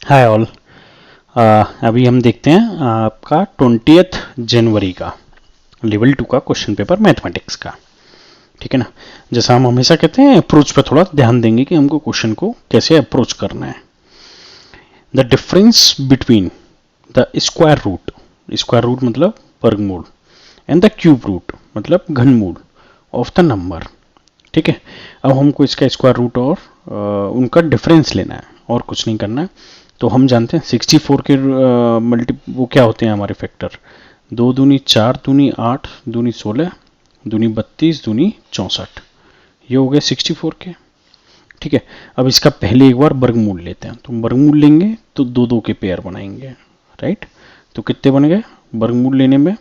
Hi all. अभी हम देखते हैं आपका 20 जनवरी का लेवल 2 का क्वेश्चन पेपर मैथमेटिक्स का। ठीक है ना। जैसा हम हमेशा कहते हैं, अप्रोच पर थोड़ा ध्यान देंगे कि हमको क्वेश्चन को कैसे अप्रोच करना है। The difference between the square root मतलब वर्गमूल, एंड द क्यूब रूट मतलब घनमूल ऑफ द नंबर। ठीक है। अब हमको इसका स्क्वायर रूट और उनका डिफरेंस लेना है और कुछ नहीं करना है। तो हम जानते हैं 64 के वो क्या होते हैं हमारे फैक्टर, 2 दूनी 4 दूनी 8 दूनी 16 दूनी 32 दूनी 64। ये हो गए 64 के। ठीक है। अब इसका पहले एक बार वर्गमूल लेते हैं, तो वर्गमूल लेंगे तो दो दो के पेयर बनाएंगे। राइट। तो कितने बन गए वर्गमूल लेने में,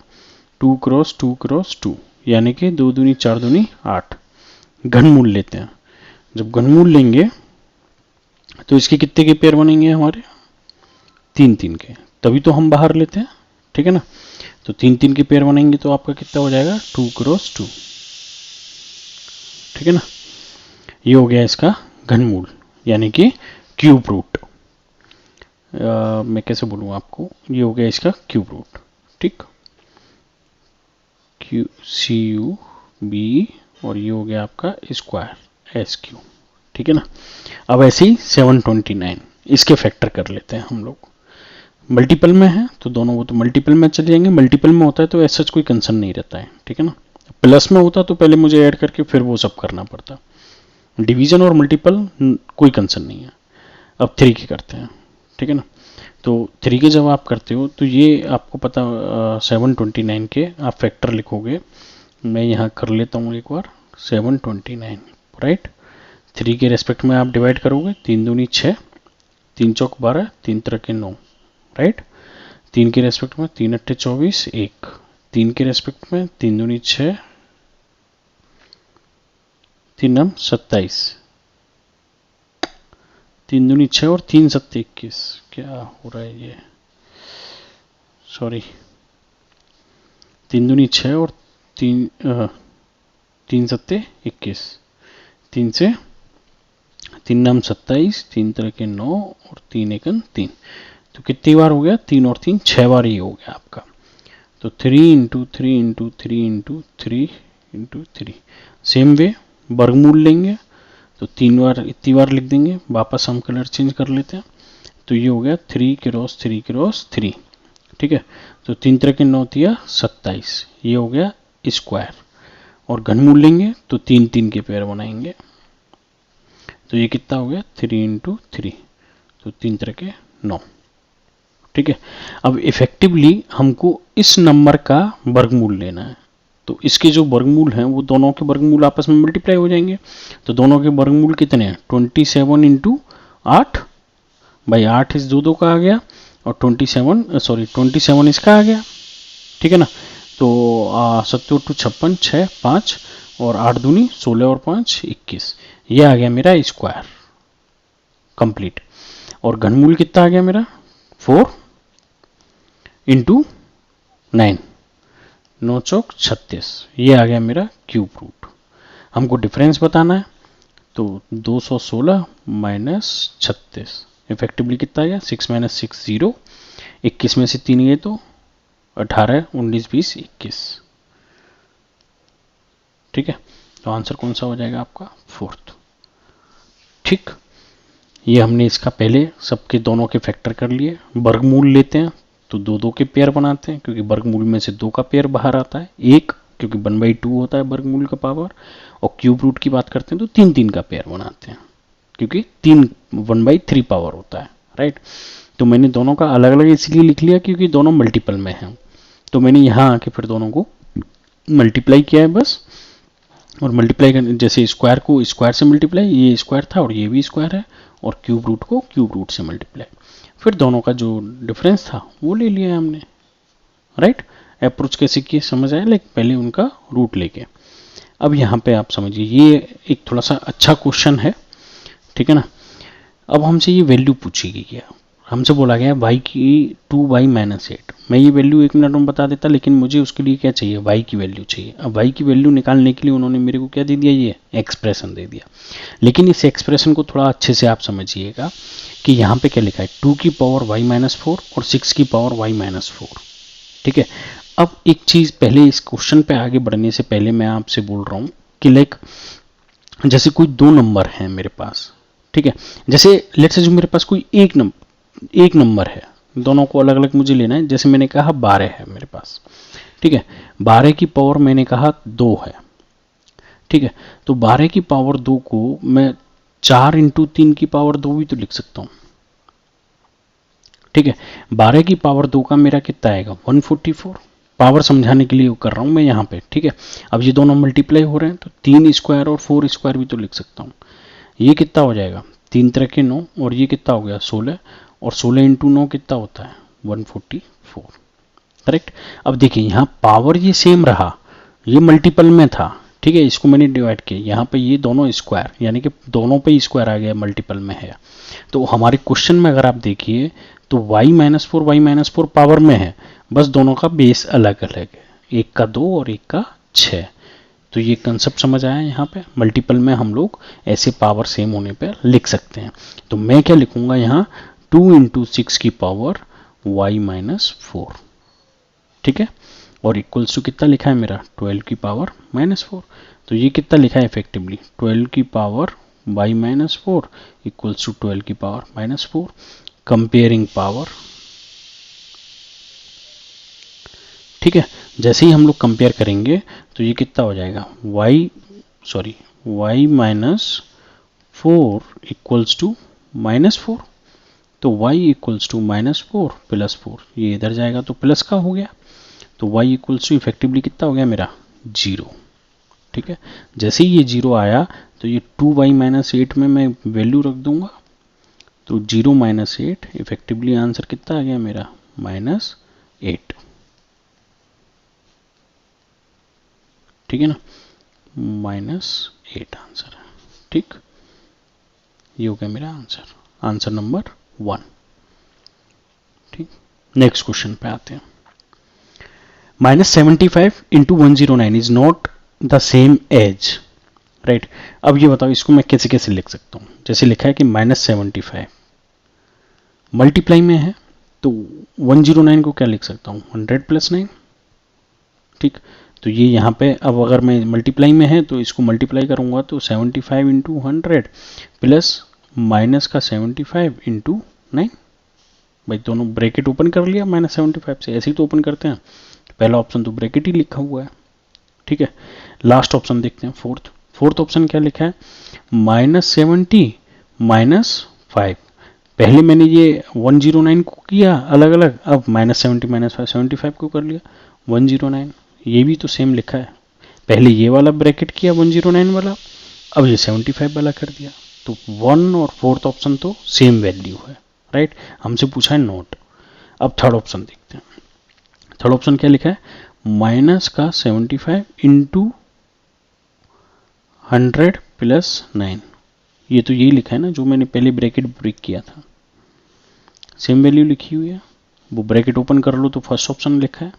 2 क्रॉस 2 क्रॉस 2, यानी कि 2 दूनी 4 दूनी 8। घनमूल लेते हैं, जब घनमूल लेंगे तो इसके कितने के पेयर बनेंगे हमारे, 3 3 के, तभी तो हम बाहर लेते हैं। ठीक है ना। तो 3 3 के पेयर बनेंगे तो आपका कितना हो जाएगा, 2 क्रॉस 2। ठीक है ना। ये हो गया इसका घनमूल यानी कि क्यूब रूट। मैं कैसे बोलूँ आपको, ये हो गया इसका क्यूब रूट। ठीक, क्यू सी यू बी, और ये हो गया आपका स्क्वायर एस क्यू। ठीक है ना। अब ऐसे ही 729 इसके फैक्टर कर लेते हैं हम लोग। मल्टीपल में है तो दोनों वो तो मल्टीपल में चले जाएंगे, मल्टीपल में होता है तो ऐसा कोई कंसर्न नहीं रहता है। ठीक है ना। प्लस में होता तो पहले मुझे ऐड करके फिर वो सब करना पड़ता। डिवीजन और मल्टीपल कोई कंसर्न नहीं है। अब 3 के करते हैं। ठीक है ना। तो 3 के जब आप करते हो तो ये आपको पता 729 के आप फैक्टर लिखोगे। मैं यहाँ कर लेता हूँ एक बार 729। राइट। 3 के रेस्पेक्ट में आप डिवाइड करोगे, 3 दूनी 6, 3 चौक 12, 3 तरह 9। राइट। 3 के रेस्पेक्ट में 3 अट्ठे 24, 1। 3 के रेस्पेक्ट में 3 दूनी 6, 3 नम 27, 3 दूनी 6 और 3 सत्ते 21। क्या हो रहा है ये, सॉरी, 3 दूनी 6 और 3 सत्ते 21, 3 से 3 नाम 27, 3 तरह 9 और 3 एकन 3। तो कितनी बार हो गया, 3 और 3 6 बार ही हो गया आपका। तो 3 into 3 into 3 into 3 into 3। Same way वर्गमूल लेंगे तो 3 बार इतनी बार लिख देंगे। वापस हम कलर चेंज कर लेते हैं। तो ये हो गया 3 क्रॉस 3 क्रॉस 3। ठीक है। तो 3 तरह 9 दिया 27, ये हो गया स्क्वायर। और घनमूल लेंगे तो 3 3 के पेयर बनाएंगे। तो ये कितना हो गया, 3 इंटू 3, तो 3 तरह 9। ठीक है। अब इफेक्टिवली हमको इस नंबर का वर्गमूल लेना है। तो इसके जो वर्गमूल हैं वो दोनों के वर्गमूल आपस में मल्टीप्लाई हो जाएंगे। तो दोनों के वर्गमूल कितने हैं, 27 इंटू 8 भाई 8 इस 2 2 का आ गया, और 27 इसका आ गया। ठीक है ना। तो 7 8 56 6 5 और 8 दूनी 16 और 5 21। ये आ गया मेरा स्क्वायर कंप्लीट। और घनमूल कितना आ गया मेरा, 4 इंटू 9, 9 चौक 36। ये आ गया मेरा क्यूब रूट। हमको डिफरेंस बताना है तो 216 माइनस 36 इफेक्टिवली कितना आ गया, 6 माइनस 6 0। 21 में से 3 गए तो 18 19 20 21। ठीक है। तो आंसर कौन सा हो जाएगा आपका, 4th। ठीक। ये हमने इसका पहले सबके दोनों के फैक्टर कर लिए। वर्गमूल लेते हैं तो 2 2 के पेयर बनाते हैं, क्योंकि वर्गमूल में से 2 का पेयर बाहर आता है, 1 क्योंकि 1/2 होता है वर्गमूल का पावर। और क्यूब रूट की बात करते हैं तो 3 3 का पेयर बनाते हैं, क्योंकि 3 1/3 पावर होता है। राइट। तो मैंने दोनों का अलग अलग इसलिए लिख लिया क्योंकि दोनों मल्टीपल में हैं। तो मैंने यहाँ आके फिर दोनों को मल्टीप्लाई किया है बस। और मल्टीप्लाई करने, जैसे स्क्वायर को स्क्वायर से मल्टीप्लाई, ये स्क्वायर था और ये भी स्क्वायर है, और क्यूब रूट को क्यूब रूट से मल्टीप्लाई, फिर दोनों का जो डिफरेंस था वो ले लिया हमने। राइट। अप्रोच कैसे किए समझ आया, लाइक पहले उनका रूट लेके। अब यहाँ पे आप समझिए ये एक थोड़ा सा अच्छा क्वेश्चन है। ठीक है ना। अब हमसे ये वैल्यू पूछी गई है, हमसे बोला गया y की 2y-8। मैं ये वैल्यू 1 मिनट में बता देता, लेकिन मुझे उसके लिए क्या चाहिए, y की वैल्यू चाहिए। अब y की वैल्यू निकालने के लिए उन्होंने मेरे को क्या दे दिया, ये एक्सप्रेशन दे दिया। लेकिन इस एक्सप्रेशन को थोड़ा अच्छे से आप समझिएगा कि यहाँ पे क्या लिखा है, 2 की पावर y-4 और 6 की पावर y-4। ठीक है। अब एक चीज़ पहले इस क्वेश्चन पे आगे बढ़ने से पहले मैं आपसे बोल रहा हूँ कि लाइक जैसे कोई दो नंबर हैं मेरे पास, ठीक है, जैसे लेट्स से जो मेरे पास कोई एक नंबर है, दोनों को अलग अलग मुझे लेना है। जैसे मैंने कहा 12 है मेरे पास, ठीक है, 12 की पावर मैंने कहा 2 है, ठीक है। तो 12 की पावर 2 को मैं 4 इंटू 3 की पावर 2 भी तो लिख सकता हूं, ठीक है। 12 की पावर 2 का मेरा कितना आएगा, 144। पावर समझाने के लिए कर रहा हूं मैं यहाँ पे, ठीक है। अब ये दोनों मल्टीप्लाई हो रहे हैं तो 3 स्क्वायर और 4 स्क्वायर भी तो लिख सकता हूँ। ये कितना हो जाएगा, 3 तरह के 9, और ये कितना हो गया 16, और 16 इंटू 9 कितना होता है 144, करेक्ट। अब देखिए यहाँ पावर ये सेम रहा, ये मल्टीपल में था, ठीक है, इसको मैंने डिवाइड किया, यहाँ पे ये दोनों स्क्वायर, यानी कि दोनों पे स्क्वायर आ गया, मल्टीपल में है। तो हमारे क्वेश्चन में अगर आप देखिए तो y-4 पावर में है, बस दोनों का बेस अलग अलग है, एक का 2 और एक का 6। तो ये कंसेप्ट समझ आया, यहाँ पे मल्टीपल में हम लोग ऐसे पावर सेम होने पर लिख सकते हैं। तो मैं क्या लिखूंगा यहाँ, 2 इंटू 6 की पावर y-4, ठीक है, और इक्वल्स टू कितना लिखा है मेरा, 12 की पावर -4। तो ये कितना लिखा है इफेक्टिवली, 12 की पावर y-4 इक्वल्स टू 12 की पावर -4। कंपेयरिंग पावर, ठीक है, जैसे ही हम लोग कंपेयर करेंगे तो ये कितना हो जाएगा, y-4 इक्वल्स टू -4। तो y इक्वल्स टू -4 प्लस 4, ये इधर जाएगा तो प्लस का हो गया, तो y इक्वल्स टू इफेक्टिवली कितना हो गया मेरा 0, ठीक है। जैसे ही ये 0 आया तो ये 2y-8 में मैं वैल्यू रख दूंगा, तो 0 - 8 इफेक्टिवली आंसर कितना आ गया मेरा -8, ठीक है ना, -8 आंसर है, ठीक। ये हो गया मेरा आंसर नंबर 1, ठीक। नेक्स्ट क्वेश्चन पे आते हैं। -75 into 109 is not the same as, right. अब ये बताओ इसको मैं कैसे कैसे लिख सकता हूँ। जैसे लिखा है कि -75 मल्टीप्लाई में है, तो 109 को क्या लिख सकता हूँ, 100 + 9, ठीक। तो ये यहाँ पे अब अगर मैं मल्टीप्लाई में है तो इसको मल्टीप्लाई करूँगा तो 75 इंटू 100 प्लस माइनस का 75 इंटू 9, भाई दोनों ब्रैकेट ओपन कर लिया, -75 से ऐसे ही तो ओपन करते हैं, पहला ऑप्शन तो ब्रैकेट ही लिखा हुआ है, ठीक है। लास्ट ऑप्शन देखते हैं, फोर्थ ऑप्शन क्या लिखा है, -70 -5। पहले मैंने ये 109 को किया अलग अलग, अब -70 -5 75 को कर लिया 109, ये भी तो सेम लिखा है, पहले ये वाला ब्रैकेट किया 109 वाला, अब ये 75 वाला कर दिया, तो 1 और फोर्थ ऑप्शन तो सेम वैल्यू है, राइट। हमसे पूछा है नोट। अब थर्ड ऑप्शन देखते हैं, थर्ड ऑप्शन क्या लिखा है, माइनस का 75 इंटू 100 प्लस 9, ये तो यही लिखा है ना जो मैंने पहले ब्रैकेट ब्रेक किया था, सेम वैल्यू लिखी हुई है, वो ब्रैकेट ओपन कर लो तो फर्स्ट ऑप्शन लिखा है,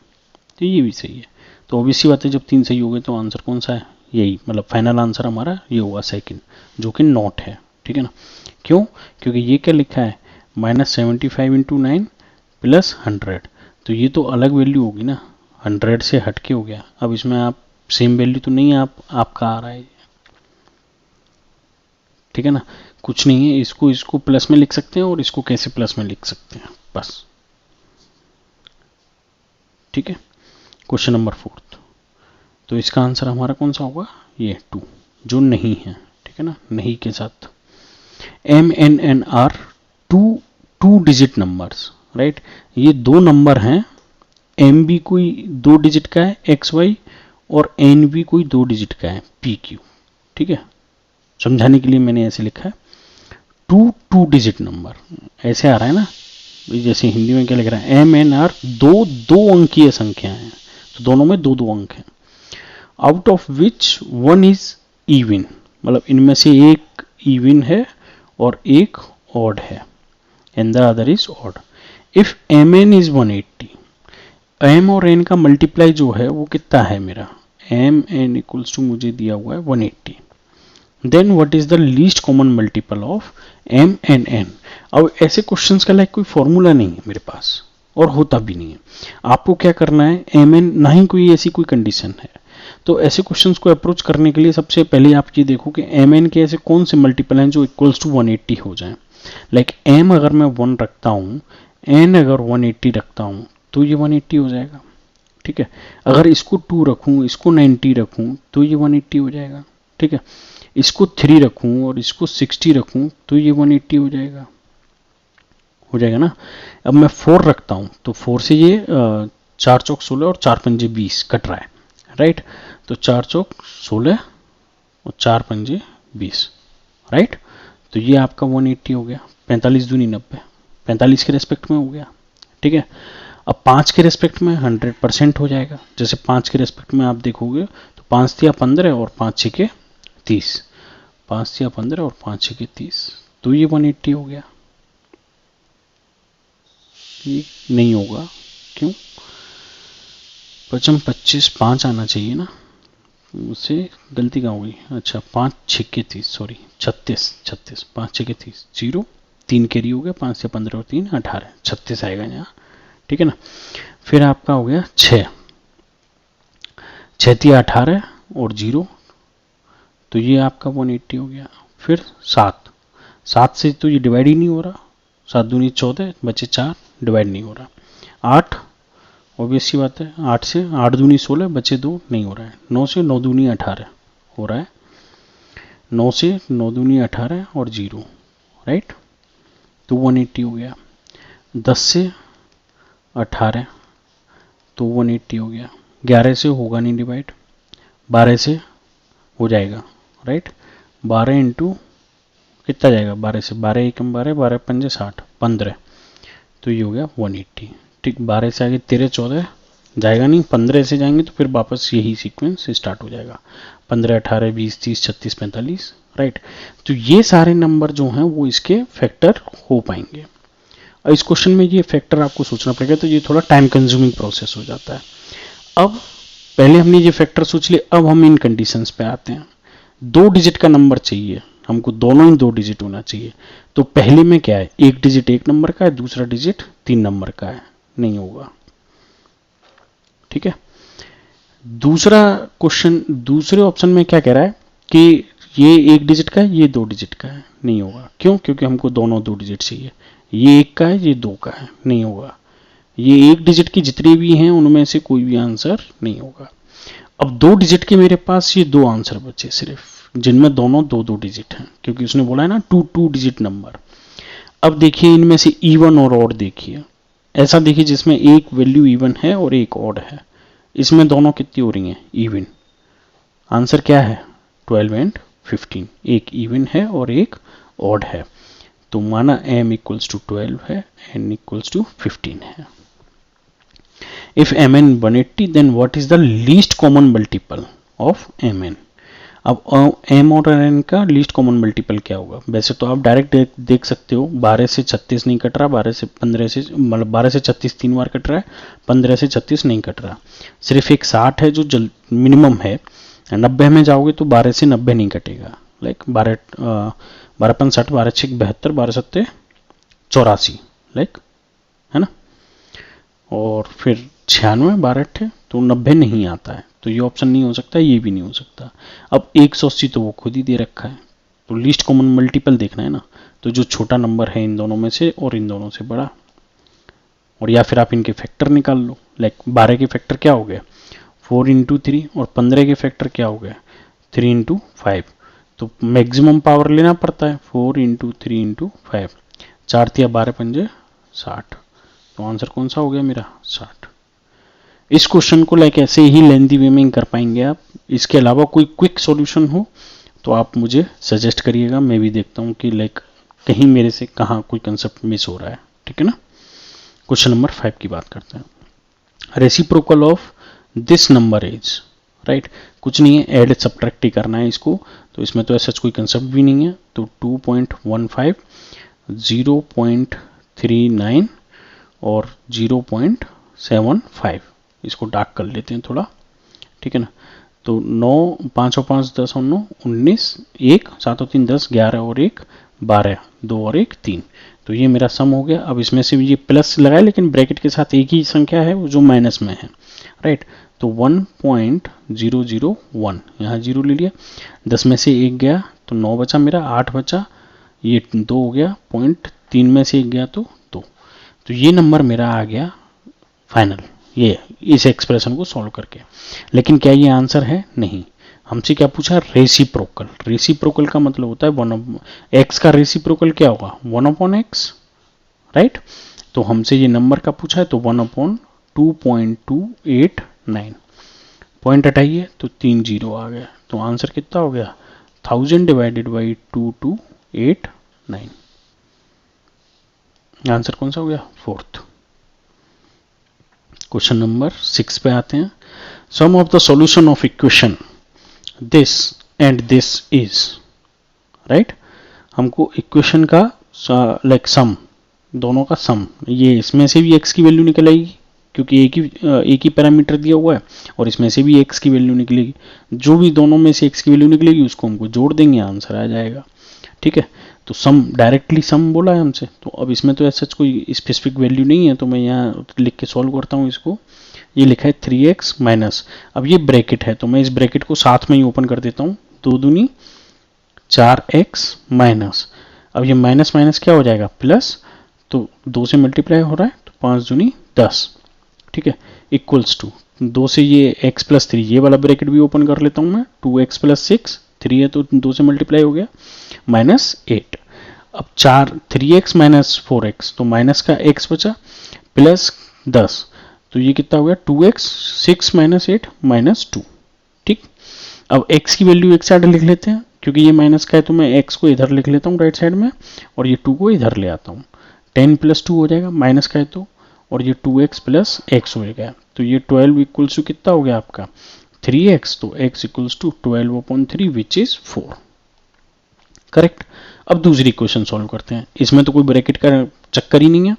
तो ये भी सही है। तो ऑब्वियसली बात है जब 3 सही हो गए तो आंसर कौन सा है, यही, मतलब फाइनल आंसर हमारा ये होगा सेकंड, जो कि नॉट है, ठीक है ना। क्यों, क्योंकि ये क्या लिखा है, -75 इंटू 9 प्लस 100, तो ये तो अलग वैल्यू होगी ना, 100 से हटके हो गया। अब इसमें आप सेम वैल्यू तो नहीं आपका आ रहा है, ठीक है ना, कुछ नहीं है, इसको प्लस में लिख सकते हैं और इसको कैसे प्लस में लिख सकते हैं, बस, ठीक है। क्वेश्चन नंबर 4, तो इसका आंसर हमारा कौन सा होगा, ये 2, जो नहीं है, ठीक है ना, नहीं के साथ। MNN are two digit numbers, right. ये दो नंबर हैं, एम भी कोई 2 डिजिट का है XY, और एन भी कोई 2 डिजिट का है PQ, ठीक है। समझाने के लिए मैंने ऐसे लिखा है, टू डिजिट नंबर ऐसे आ रहा है ना, जैसे हिंदी में क्या लिख रहा है, MNR दो अंकीय संख्या है, तो दोनों में 2 अंक हैं, out of which 1 is even, मतलब इनमें से एक इवन है और एक ऑड है, and the other is odd. If M N is 180, M और एन का मल्टीप्लाई जो है वो कितना है मेरा, एम एन इक्वल्स टू मुझे दिया हुआ है 180, then what is the least common multiple of M and N. अब ऐसे क्वेश्चंस का लाइक कोई फॉर्मूला नहीं है मेरे पास और होता भी नहीं है। आपको क्या करना है, एम एन ना ही कोई ऐसी कोई कंडीशन है, तो ऐसे क्वेश्चंस को अप्रोच करने के लिए सबसे पहले आप ये देखो कि एम एन के ऐसे कौन से मल्टीपल हैं जो इक्वल्स टू 180 हो जाए। लाइक एम अगर मैं 1 रखता हूँ, एन अगर 180 रखता हूँ, तो ये 180 हो जाएगा। ठीक है, अगर इसको 2 रखूँ, इसको 90 रखूँ, तो ये 180 हो जाएगा। ठीक है, इसको 3 रखूँ और इसको 60 रखूँ, तो ये 180 हो जाएगा, ना। अब मैं 4 रखता हूँ, तो 4 से ये 4 चौक 16 और 4 पंजे 20 कट रहा है, राइट। तो 4 चौक 16 और 4 पंजे 20, राइट। तो ये आपका 180 हो गया। 45 दूनी 90, 45 के रेस्पेक्ट में हो गया। ठीक है, अब 5 के रेस्पेक्ट में 100% हो जाएगा। जैसे 5 के रेस्पेक्ट में आप देखोगे तो 5 तिया 15 और 5 6 के 30, 5 तिया 15 और 5 6 के 30, तो ये 180 हो गया। ये नहीं होगा, क्यों, 25 5 आना चाहिए ना, मुझसे गलती कहाँ हुई। अच्छा, 5 6 के 30, सॉरी 36, 5 6 के 30, 0 3 कैरी हो गया, 5 से 15 और 3 18, 36 आएगा यहाँ। ठीक है ना। फिर आपका हो गया 6 तिया 18 और 0, तो ये आपका 180 हो गया। फिर 7 से तो ये डिवाइड ही नहीं हो रहा, 7 दूनी 14 बचे 4, डिवाइड नहीं हो रहा। 8 ऑब्वियस सी बात है, 8 से 8 दूनी 16 बचे 2, नहीं हो रहा है। 9 से 9 दूनी 18 हो रहा है, 9 से 9 दूनी 18 और 0, राइट, तो 180 हो गया। 10 से 18 तो 180 हो गया। 11 से होगा नहीं डिवाइड, 12 से हो जाएगा, राइट। 12 इंटू कितना जाएगा, 12 से 12 एकम 12, 12 पंजे 60, 15, तो ये हो गया 180। ठीक, 12 से आगे 13 14 जाएगा नहीं, 15 से जाएंगे तो फिर वापस यही सीक्वेंस स्टार्ट हो जाएगा, 15 18 20 30 36 45, राइट। तो ये सारे नंबर जो हैं वो इसके फैक्टर हो पाएंगे। और इस क्वेश्चन में ये फैक्टर आपको सोचना पड़ेगा, तो ये थोड़ा टाइम कंज्यूमिंग प्रोसेस हो जाता है। अब पहले हमने ये फैक्टर सोच लिए, अब हम इन कंडीशंस पे आते हैं। 2 डिजिट का नंबर चाहिए हमको, दोनों ही 2 डिजिट होना चाहिए। तो पहले में क्या है, 1 डिजिट 1 नंबर का है, दूसरा डिजिट 3 नंबर का है, नहीं होगा। ठीक है, दूसरा क्वेश्चन, दूसरे ऑप्शन में क्या कह रहा है कि ये 1 डिजिट का है, ये 2 डिजिट का है, नहीं होगा। क्यों, क्योंकि हमको दोनों 2 डिजिट चाहिए। ये 1 का है, ये 2 का है, नहीं होगा। ये 1 डिजिट के जितने भी हैं उनमें से कोई भी आंसर नहीं होगा। अब 2 डिजिट के मेरे पास ये 2 आंसर बचे सिर्फ, जिनमें दोनों 2 डिजिट हैं, क्योंकि उसने बोला है ना 2 डिजिट नंबर। अब देखिए इनमें से इवन और ऑड देखिए, ऐसा देखिए जिसमें एक वैल्यू इवन है और एक ऑड है, इसमें दोनों कितनी हो रही हैं, इवन। आंसर क्या है, 12 एंड 15, एक इवन है और एक ऑड है। तो माना m इक्वल्स टू 12 है, n इक्वल्स टू 15 है। If mn 180, then what is the least common multiple of mn? अब m और n का लीस्ट कॉमन मल्टीपल क्या होगा। वैसे तो आप डायरेक्ट देख सकते हो, 12 से 36 नहीं कट रहा, 12 से 15 से मतलब 12 से 36 3 बार कट रहा है, 15 से 36 नहीं कट रहा, सिर्फ एक 60 है जो मिनिमम है। 90 में जाओगे तो 12 से 90 नहीं कटेगा, लाइक 12 5 60, 12 6 72, 12 7 84, लाइक, है ना। और फिर 96 12 8 तो 90 नहीं आता है, तो ये ऑप्शन नहीं हो सकता, ये भी नहीं हो सकता। अब 180 तो वो खुद ही दे रखा है, तो लीस्ट कॉमन मल्टीपल देखना है ना, तो जो छोटा नंबर है इन दोनों में से और इन दोनों से बड़ा, और या फिर आप इनके फैक्टर निकाल लो। लाइक 12 के फैक्टर क्या हो गया, 4 इंटू 3, और 15 के फैक्टर क्या हो गया, 3 इंटू 5, तो मैक्सिमम पावर लेना पड़ता है, 4 इंटू 3 इंटू 5, 4 तिया 12 पंजे 60, तो आंसर कौन सा हो गया मेरा, 60। इस क्वेश्चन को लाइक ऐसे ही लेंथी वे में कर पाएंगे आप। इसके अलावा कोई क्विक सॉल्यूशन हो तो आप मुझे सजेस्ट करिएगा, मैं भी देखता हूँ कि लाइक कहीं मेरे से कहाँ कोई कंसेप्ट मिस हो रहा है। ठीक है ना। क्वेश्चन नंबर 5 की बात करते हैं। Reciprocal of this number is, right, कुछ नहीं है, ऐड सब्ट्रैक्ट ही करना है इसको, तो इसमें तो ऐसा कोई कंसेप्ट भी नहीं है। तो 2.15 0.3 0.39 और 0.75, इसको डार्क कर लेते हैं थोड़ा, ठीक है ना। तो 9, 5 और 5 10 और 9 19, 1 7 और 3 10, 11 और 1 12, 2 और 1 3। तो ये मेरा सम हो गया। अब इसमें से ये प्लस लगाए लेकिन ब्रैकेट के साथ एक ही संख्या है जो माइनस में है, राइट। तो 1.001, यहाँ 0 ले लिया, 10 में से 1 गया तो 9 बचा मेरा, 8 बचा, ये 2 हो गया, 0.3 में से 1 गया तो 2। तो ये नंबर मेरा आ गया फाइनल, ये इस एक्सप्रेशन को सॉल्व करके। लेकिन क्या ये आंसर है? नहीं। हमसे क्या पूछा? रेसिप्रोकल। रेसिप्रोकल का मतलब होता है एक्स का रेसिप्रोकल क्या होगा? 1/x, right. तो हमसे ये नंबर का पूछा है तो 1/2.289। पॉइंट हटाइए तो 3 0 आ गया। तो आंसर कितना हो गया? 1000 डिवाइडेड बाई 2289। आंसर कौन सा हो गया? 4th। क्वेश्चन नंबर 6 पे आते हैं। Sum of the solution of equation this and this is, right. हमको इक्वेशन का लाइक सम, दोनों का सम, ये इसमें से भी x की वैल्यू निकल आएगी क्योंकि एक ही पैरामीटर दिया हुआ है, और इसमें से भी x की वैल्यू निकलेगी। जो भी दोनों में से x की वैल्यू निकलेगी उसको हमको जोड़ देंगे, आंसर आ जाएगा, ठीक है। तो सम, डायरेक्टली सम बोला है हमसे, तो अब इसमें तो ऐसा कोई स्पेसिफिक वैल्यू नहीं है, तो मैं यहाँ लिख के सॉल्व करता हूँ इसको। ये लिखा है 3x माइनस, अब ये ब्रैकेट है तो मैं इस ब्रैकेट को साथ में ही ओपन कर देता हूँ, 2 दूनी 4x माइनस, अब ये माइनस माइनस क्या हो जाएगा? प्लस, तो 2 से मल्टीप्लाई हो रहा है तो 5 दूनी 10, ठीक है, इक्वल्स टू 2 से ये x प्लस 3, ये वाला ब्रैकेट भी ओपन कर लेता हूँ मैं, 2x प्लस 6, 3 है तो 2 से मल्टीप्लाई हो गया, माइनस 8। अब 3x माइनस 4x, तो माइनस का x बचा, प्लस 10, तो ये कितना हो गया? 2x, 6 माइनस 8 माइनस 2, ठीक। अब x की वैल्यू एक साइड लिख लेते हैं, क्योंकि ये माइनस का है तो मैं x को इधर लिख लेता हूँ राइट साइड में, और ये 2 को इधर ले आता हूँ, 10 प्लस 2 हो जाएगा, माइनस का है तो, और ये 2x प्लस x हो गया, तो ये 12 इक्वल्स टू कितना हो गया आपका? 3x, तो x equals to 12/3 which is 4, correct. अब दूसरी क्वेश्चन सॉल्व करते हैं। इसमें तो कोई ब्रैकेट का चक्कर ही नहीं है,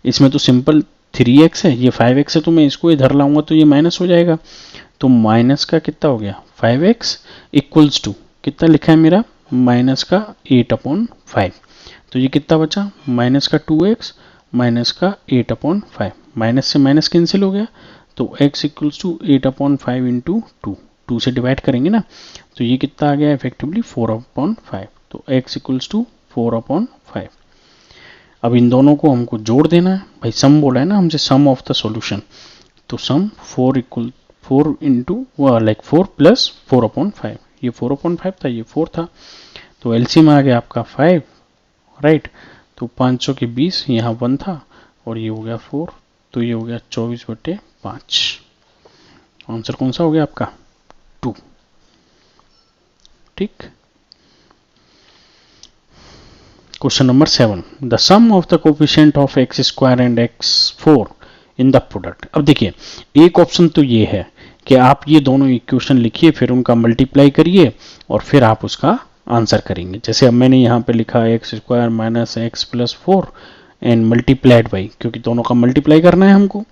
इसमें तो सिंपल 3x है, ये 5x है, तो मैं इसको इधर लाऊंगा तो ये माइनस हो जाएगा, तो माइनस का कितना हो गया? 5x इक्वल्स टू कितना लिखा है मेरा? माइनस का 8/5, तो ये कितना बचा? माइनस का 2x माइनस का 8/5, माइनस से माइनस कैंसिल हो गया, तो x इक्वल्स टू 8/5 इंटू 2 से डिवाइड करेंगे ना, तो ये कितना आ गया? इफेक्टिवली 4/5, तो x इक्वल्स टू 4/5। अब इन दोनों को हमको जोड़ देना है, भाई सम बोला है ना हमसे, सम ऑफ द सॉल्यूशन, तो सम 4 इंटू लाइक 4 प्लस 4/5, ये 4/5 था, ये 4 था, तो एलसीएम आ गया आपका 5, राइट। तो 500 के 20, यहाँ 1 था और ये हो गया 4, तो ये हो गया 24/5। आंसर कौन सा हो गया आपका? 2, ठीक। Question number 7, the sum of the coefficient of x square and x4 in the product. अब देखिए, एक ऑप्शन तो ये है कि आप ये दोनों इक्वेशन लिखिए, फिर उनका मल्टीप्लाई करिए और फिर आप उसका आंसर करेंगे। जैसे अब मैंने यहाँ पे लिखा x square minus x plus 4 and multiplied by, क्योंकि दोनों का मल्टीप्लाई करना है हमको,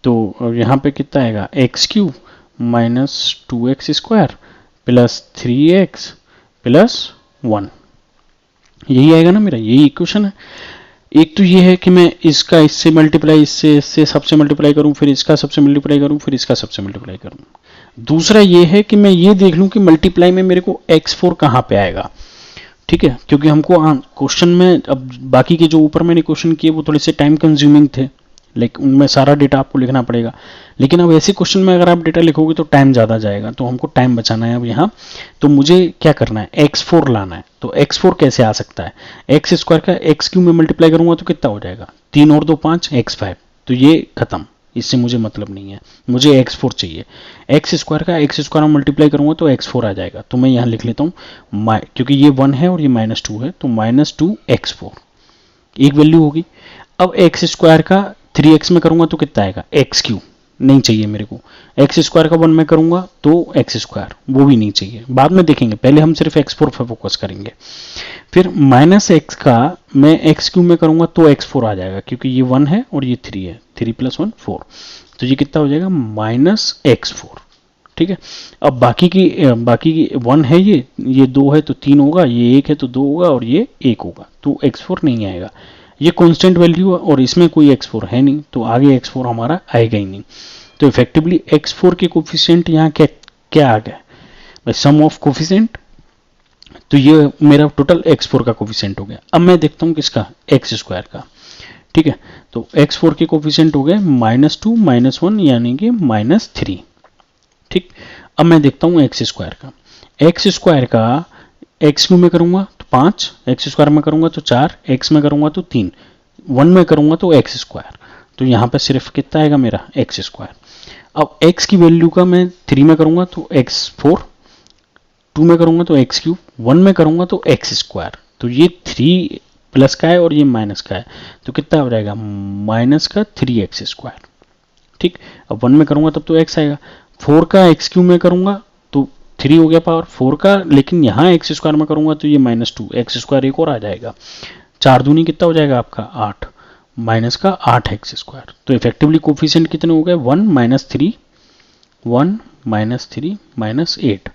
तो यहाँ पे कितना आएगा? x³ minus 2x square plus 3x plus 1, यही आएगा ना मेरा, यही इक्वेशन है। एक तो ये है कि मैं इसका इससे मल्टीप्लाई, इससे सबसे मल्टीप्लाई करूं, फिर इसका सबसे मल्टीप्लाई करूं, फिर इसका सबसे मल्टीप्लाई करूं। दूसरा ये है कि मैं ये देख लूं कि मल्टीप्लाई में मेरे को x4 कहां पे आएगा, ठीक है, क्योंकि हमको क्वेश्चन में, अब बाकी के जो ऊपर मैंने क्वेश्चन किए वो थोड़े से टाइम कंज्यूमिंग थे, लेकिन उनमें सारा डेटा आपको लिखना पड़ेगा, लेकिन अब ऐसे क्वेश्चन में अगर आप डेटा लिखोगे तो टाइम ज़्यादा जाएगा, तो हमको टाइम बचाना है अब यहाँ। तो मुझे क्या करना है? x4 लाना है। तो x4 कैसे आ सकता है? x स्क्वायर का x³ में मल्टीप्लाई करूंगा तो कितना हो जाएगा? 3 और 2 5, x5, तो ये खत्म, इससे मुझे मतलब नहीं है, मुझे x4 चाहिए। x स्क्वायर का x स्क्वायर में मल्टीप्लाई करूंगा तो x4 आ जाएगा, तो मैं यहाँ लिख लेता हूँ, क्योंकि ये 1 है और ये -2 है, तो -2x4 एक वैल्यू होगी। अब x स्क्वायर का 3x में करूंगा तो कितना आएगा? x³ नहीं चाहिए मेरे को। एक्स स्क्वायर का 1 मैं करूंगा तो एक्स स्क्वायर, वो भी नहीं चाहिए, बाद में देखेंगे, पहले हम सिर्फ x4 पर फोकस करेंगे। फिर माइनस एक्स का मैं एक्स क्यूब में करूंगा तो x4 आ जाएगा, क्योंकि ये 1 है और ये 3 है, 3 + 1 4, तो ये कितना हो जाएगा -x4। ठीक है, अब बाकी की 1 है, ये 2 है तो 3 होगा, ये 1 है तो 2 होगा और ये 1 होगा, तो x4 नहीं आएगा। ये कांस्टेंट वैल्यू है और इसमें कोई x4 है नहीं, तो आगे x4 हमारा आएगा ही नहीं। तो इफेक्टिवली x4 के कोफिशिएंट यहाँ क्या आ गया, सम ऑफ कोफिशिएंट, तो ये मेरा टोटल x4 का कोफिशिएंट हो गया। अब मैं देखता हूँ किसका, एक्स स्क्वायर का। ठीक है, तो x4 के कोफिशिएंट हो गए -2 -1 यानी कि -3। ठीक, अब मैं देखता हूँ एक्स स्क्वायर का। एक्स स्क्वायर का एक्स क्यू में करूंगा तो 5, एक्स स्क्वायर में करूंगा तो 4, एक्स में करूंगा तो 3, 1 में करूंगा तो एक्स स्क्वायर, तो यहाँ पे सिर्फ कितना आएगा मेरा एक्स स्क्वायर। अब x की वैल्यू का मैं 3 में करूंगा तो x4, 2 में करूंगा तो x क्यूब, 1 में करूंगा तो एक्स स्क्वायर, तो ये 3 प्लस का है और ये माइनस का है, तो कितना हो जाएगा -3x स्क्वायर। ठीक, अब 1 में करूंगा तब तो x आएगा, 4 का एक्स क्यूब में करूंगा तो 3 हो गया पावर 4 का, लेकिन यहाँ एक्स स्क्वायर में करूंगा तो ये -2 एक्स स्क्वायर एक और आ जाएगा, 4 दूनी कितना हो जाएगा आपका 8, माइनस का 8x स्क्वायर। तो इफेक्टिवली कोफिशिएंट कितने हो गए 1 -3, 1 -3 -8,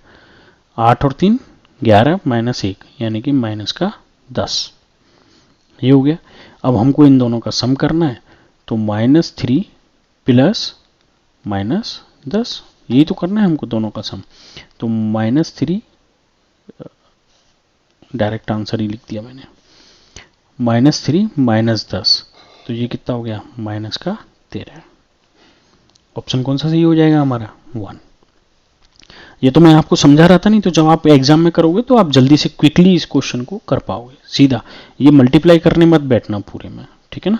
8 और 3 11 -1 यानी कि -10, ये हो गया। अब हमको इन दोनों का सम करना है, तो -3 प्लस -10, यही तो करना है हमको दोनों का सम, तो -3, डायरेक्ट आंसर ही लिख दिया मैंने, -3 -10, तो ये कितना हो गया -13। ऑप्शन कौन सा सही हो जाएगा हमारा 1। ये तो मैं आपको समझा रहा था, नहीं तो जब आप एग्जाम में करोगे तो आप जल्दी से क्विकली इस क्वेश्चन को कर पाओगे सीधा, ये मल्टीप्लाई करने मत बैठना पूरे में, ठीक है ना।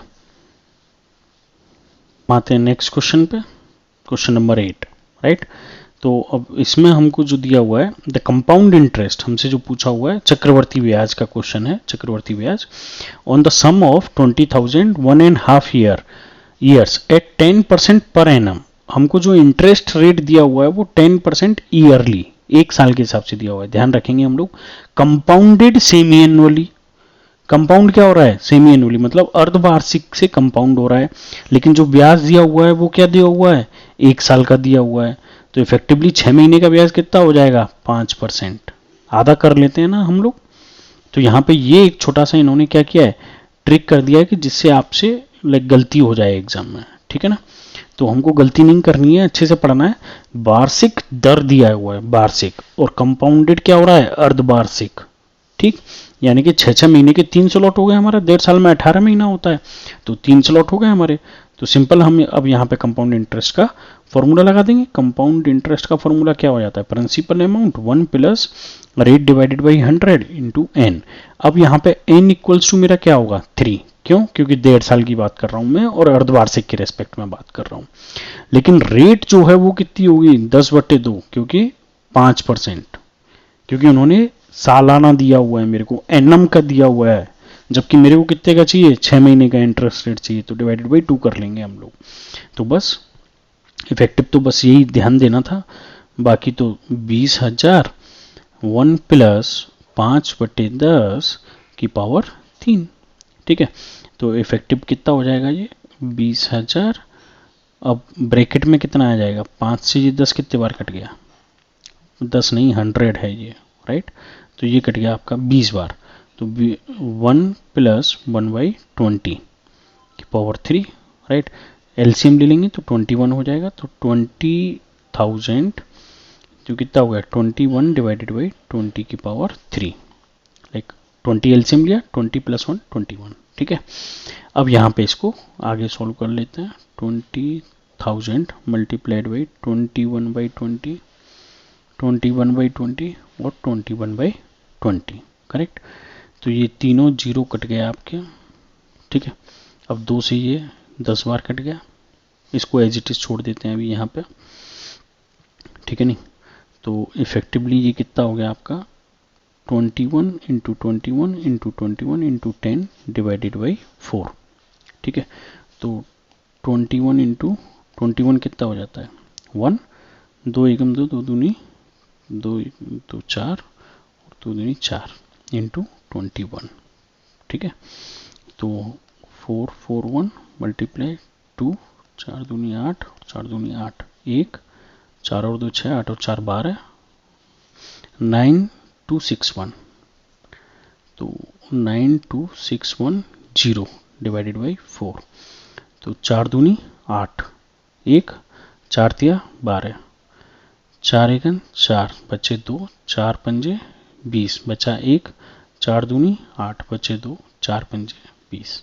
आते हैं नेक्स्ट क्वेश्चन पे, क्वेश्चन नंबर 8, राइट। तो अब इसमें हमको जो दिया हुआ है द कंपाउंड इंटरेस्ट, हमसे जो पूछा हुआ है चक्रवर्ती ब्याज का क्वेश्चन है, चक्रवर्ती ब्याज on the sum of 20,000 1.5 years at 10% per annum. हमको जो इंटरेस्ट रेट दिया हुआ है वो 10% ईयरली, एक साल के हिसाब से दिया हुआ है, ध्यान रखेंगे हम लोग। कंपाउंडेड सेमी एनुअली, कंपाउंड क्या हो रहा है सेमी एनुअली, मतलब अर्धवार्षिक से कंपाउंड हो रहा है, लेकिन जो ब्याज दिया हुआ है वो क्या दिया हुआ है, एक साल का दिया हुआ है, तो इफेक्टिवली 6 महीने का ब्याज कितना हो जाएगा 5%, आधा कर लेते हैं ना हम लोग। तो यहाँ पे ये एक छोटा सा इन्होंने क्या किया है, ट्रिक कर दिया है कि जिससे आपसे गलती हो जाए एग्जाम में, ठीक है ना। तो हमको गलती नहीं करनी है, अच्छे से पढ़ना है। वार्षिक दर दिया हुआ है वार्षिक, और कंपाउंडेड क्या हो रहा है अर्धवार्षिक, ठीक, यानी कि 6-6 महीने के 3 स्लॉट हो गए हमारा, 1.5 साल में 18 महीना होता है, तो 3 स्लॉट हो गए हमारे। तो सिंपल हम अब यहाँ पे कंपाउंड इंटरेस्ट का फॉर्मूला लगा देंगे। कंपाउंड इंटरेस्ट का फॉर्मूला क्या हो जाता है, principal amount 1 plus rate divided by 100 into n. अब यहाँ पे एन इक्वल्स टू मेरा क्या होगा 3, क्यों, क्योंकि 1.5 साल की बात कर रहा हूं मैं और अर्धवार्षिक के रेस्पेक्ट में बात कर रहा हूं। लेकिन रेट जो है वो कितनी होगी 10/2, क्योंकि 5%, क्योंकि उन्होंने सालाना दिया हुआ है, मेरे को एनम का दिया हुआ है, जबकि मेरे को कितने का चाहिए 6 महीने का इंटरेस्ट रेट चाहिए, तो डिवाइडेड बाई 2 कर लेंगे हम लोग। तो बस इफेक्टिव तो बस यही ध्यान देना था, बाकी तो 20,000 1 प्लस 5/10 की पावर 3, ठीक है। तो इफेक्टिव कितना हो जाएगा ये 20,000, अब ब्रैकेट में कितना आ जाएगा 5 से ये 10 कितने बार कट गया, 10 नहीं 100 है ये, राइट। तो ये कट गया आपका 20 बार, तो 1 प्लस 1/20 की पावर 3, राइट। एलसीएम ले लेंगे तो 21 हो जाएगा, तो 20,000 जो कितना हो गया 21 डिवाइडेड बाई 20 की पावर 3, लाइक 20 एलसीएम लिया, 20 + 1 21, ठीक है। अब यहाँ पे इसको आगे सॉल्व कर लेते हैं, 20,000 मल्टीप्लाइड बाई 21/20, 21/20 और 21/20, करेक्ट। तो ये तीनों जीरो कट गया आपके, ठीक है। अब 2 से ये 10 बार कट गया, इसको एज इट इज छोड़ देते हैं अभी यहाँ पे, ठीक है नहीं। तो इफेक्टिवली ये कितना हो गया आपका 21 × 21 × 21 × 10 डिवाइडेड बाई 4, ठीक है। तो 21 × 21 कितना हो जाता है 1, 2 एकम 2, 2 दूनी 2, 2 4 और 2 दूनी 4 इंटू 21, ठीक है। तो 4 4 1 मल्टीप्लाई 2, 4 दूनी 8, 4 दूनी 8, 1, 4 और 2 6, 8 और 4 12, 9261, तो 92610 डिवाइडेड बाई 4, तो 4 दूनी 8, 1, 4 तिया 12, 4 एकन 4, बचे 2, 4 पंजे 20, बचा 1, 4 दूनी 8, बचे 2, 4 पंजे 20।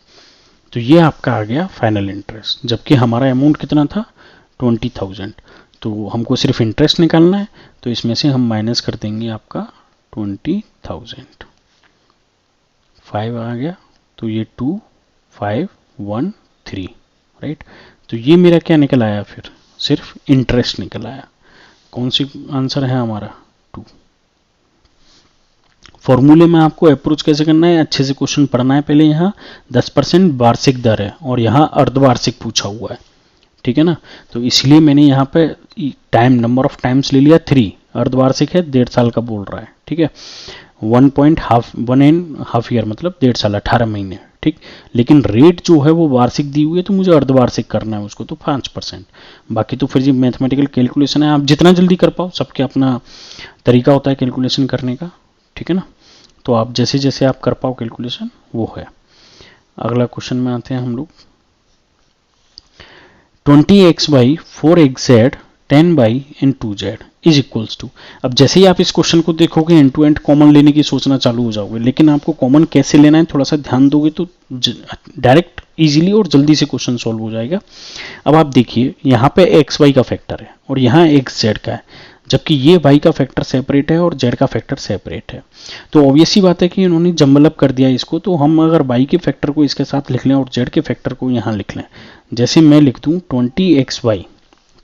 तो ये आपका आ गया फाइनल इंटरेस्ट, जबकि हमारा अमाउंट कितना था 20,000। तो हमको सिर्फ इंटरेस्ट निकालना है, तो इसमें से हम माइनस कर देंगे आपका 20,000, 5 आ गया, तो ये 2513, राइट। तो ये मेरा क्या निकल आया, फिर सिर्फ इंटरेस्ट निकल आया। कौन सी आंसर है हमारा 2। फॉर्मूले में आपको अप्रोच कैसे करना है, अच्छे से क्वेश्चन पढ़ना है पहले। यहाँ 10% वार्षिक दर है और यहाँ अर्धवार्षिक पूछा हुआ है, ठीक है ना। तो इसलिए मैंने यहाँ पे टाइम नंबर ऑफ टाइम्स ले लिया 3, अर्धवार्षिक है 1.5 साल का बोल रहा है, ठीक है। 1.5 ईयर मतलब 1.5 साल 18 महीने, ठीक। लेकिन रेट जो है वो वार्षिक दी हुई है, तो मुझे अर्धवार्षिक करना है उसको, तो 5%। बाकी तो फिर ये मैथमेटिकल कैलकुलेशन है, आप जितना जल्दी कर पाओ, सबके अपना तरीका होता है कैलकुलेशन करने का, ठीक है ना। तो आप जैसे जैसे आप कर पाओ कैलकुलेशन वो है। अगला क्वेश्चन में आते हैं हम लोग। 20x by 4xz 10 by n2z is equals to. अब जैसे ही आप इस क्वेश्चन को देखोगे एंड टू एंड कॉमन लेने की सोचना चालू हो जाओगे, लेकिन आपको कॉमन कैसे लेना है थोड़ा सा ध्यान दोगे तो डायरेक्ट इजीली और जल्दी से क्वेश्चन सॉल्व हो जाएगा। अब आप देखिए यहाँ पे एक्स वाई का फैक्टर है और यहाँ एक्स जेड का है, जबकि ये y का फैक्टर सेपरेट है और z का फैक्टर सेपरेट है। तो ऑब्वियस सी बात है कि इन्होंने जंबल अप कर दिया इसको, तो हम अगर y के फैक्टर को इसके साथ लिख लें और z के फैक्टर को यहाँ लिख लें, जैसे मैं लिख दूँ 20xy,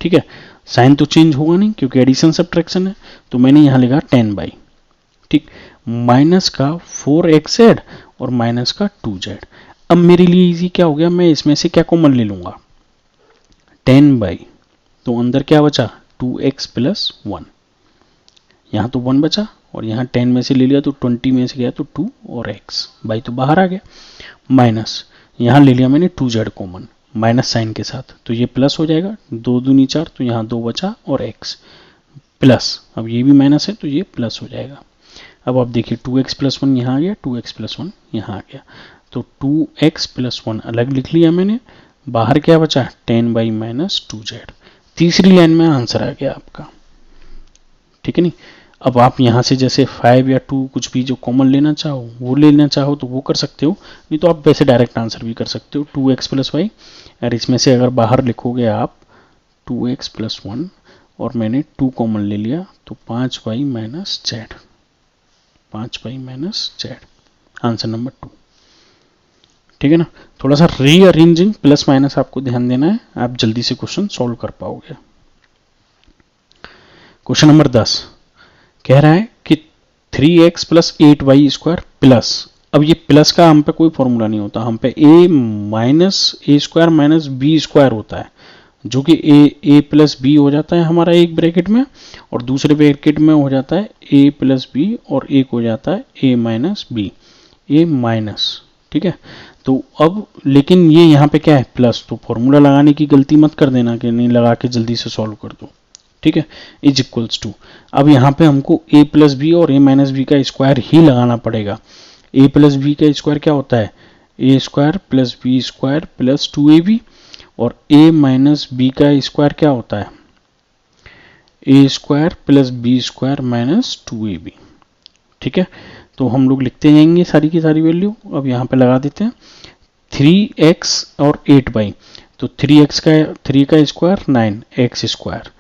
ठीक है। साइन तो चेंज होगा नहीं क्योंकि एडिशन सब्ट्रैक्शन है, तो मैंने यहाँ लिखा 10 बाई, ठीक, माइनस का 4xz और माइनस का 2z। अब मेरे लिए इजी क्या हो गया, मैं इसमें से क्या कॉमन ले लूंगा 10 बाई, तो अंदर क्या बचा 2x प्लस 1, यहाँ तो 1 बचा और यहाँ 10 में से ले लिया तो 20 में से गया तो 2 और x, बाई तो बाहर आ गया, माइनस यहाँ ले लिया मैंने 2z कॉमन माइनस साइन के साथ, तो ये प्लस हो जाएगा, 2 दूनी 4, तो यहाँ 2 बचा और x प्लस, अब ये भी माइनस है तो ये प्लस हो जाएगा। अब आप देखिए 2x प्लस 1 यहाँ आ गया, 2x प्लस 1 यहाँ आ गया, तो 2x प्लस 1 अलग लिख लिया मैंने, बाहर क्या बचा 10 बाई माइनस 2z। तीसरी लाइन में आंसर आ गया आपका, ठीक है नहीं। अब आप यहाँ से जैसे 5 या 2 कुछ भी जो कॉमन लेना चाहो वो लेना चाहो तो वो कर सकते हो, नहीं तो आप वैसे डायरेक्ट आंसर भी कर सकते हो 2x प्लस वाई, और इसमें से अगर बाहर लिखोगे आप 2x प्लस 1 और मैंने 2 कॉमन ले लिया तो 5y minus Z, 5y minus Z, answer number 2, ठीक है ना। थोड़ा सा रीअरेंजिंग प्लस माइनस आपको ध्यान देना है, आप जल्दी से क्वेश्चन सॉल्व कर पाओगे। क्वेश्चन नंबर 10 कह रहा है कि 3x plus 8y square plus, अब ये प्लस का हम पे कोई फॉर्मूला नहीं होता, हम पे a minus a square minus b square होता है, जो कि a प्लस बी हो जाता है हमारा एक ब्रैकेट में, और दूसरे ब्रैकेट में हो जाता है a प्लस बी, और एक हो जाता है a minus b, a minus, ठीक है। तो अब लेकिन ये यहाँ पे क्या है प्लस, तो फॉर्मूला लगाने की गलती मत कर देना कि नहीं लगा के जल्दी से सॉल्व कर दो, ठीक है, इज इक्वल्स टू। अब यहाँ पे हमको a प्लस बी और a माइनस बी का स्क्वायर ही लगाना पड़ेगा। a प्लस बी का स्क्वायर क्या होता है a square plus b square plus 2ab, और a माइनस बी का स्क्वायर क्या होता है a square plus b square minus 2ab, ठीक है। तो हम लोग लिखते जाएंगे सारी की सारी वैल्यू, अब यहाँ पे लगा देते हैं 3x और 8y, तो 3x का 3 का स्क्वायर 9x स्क्वायर,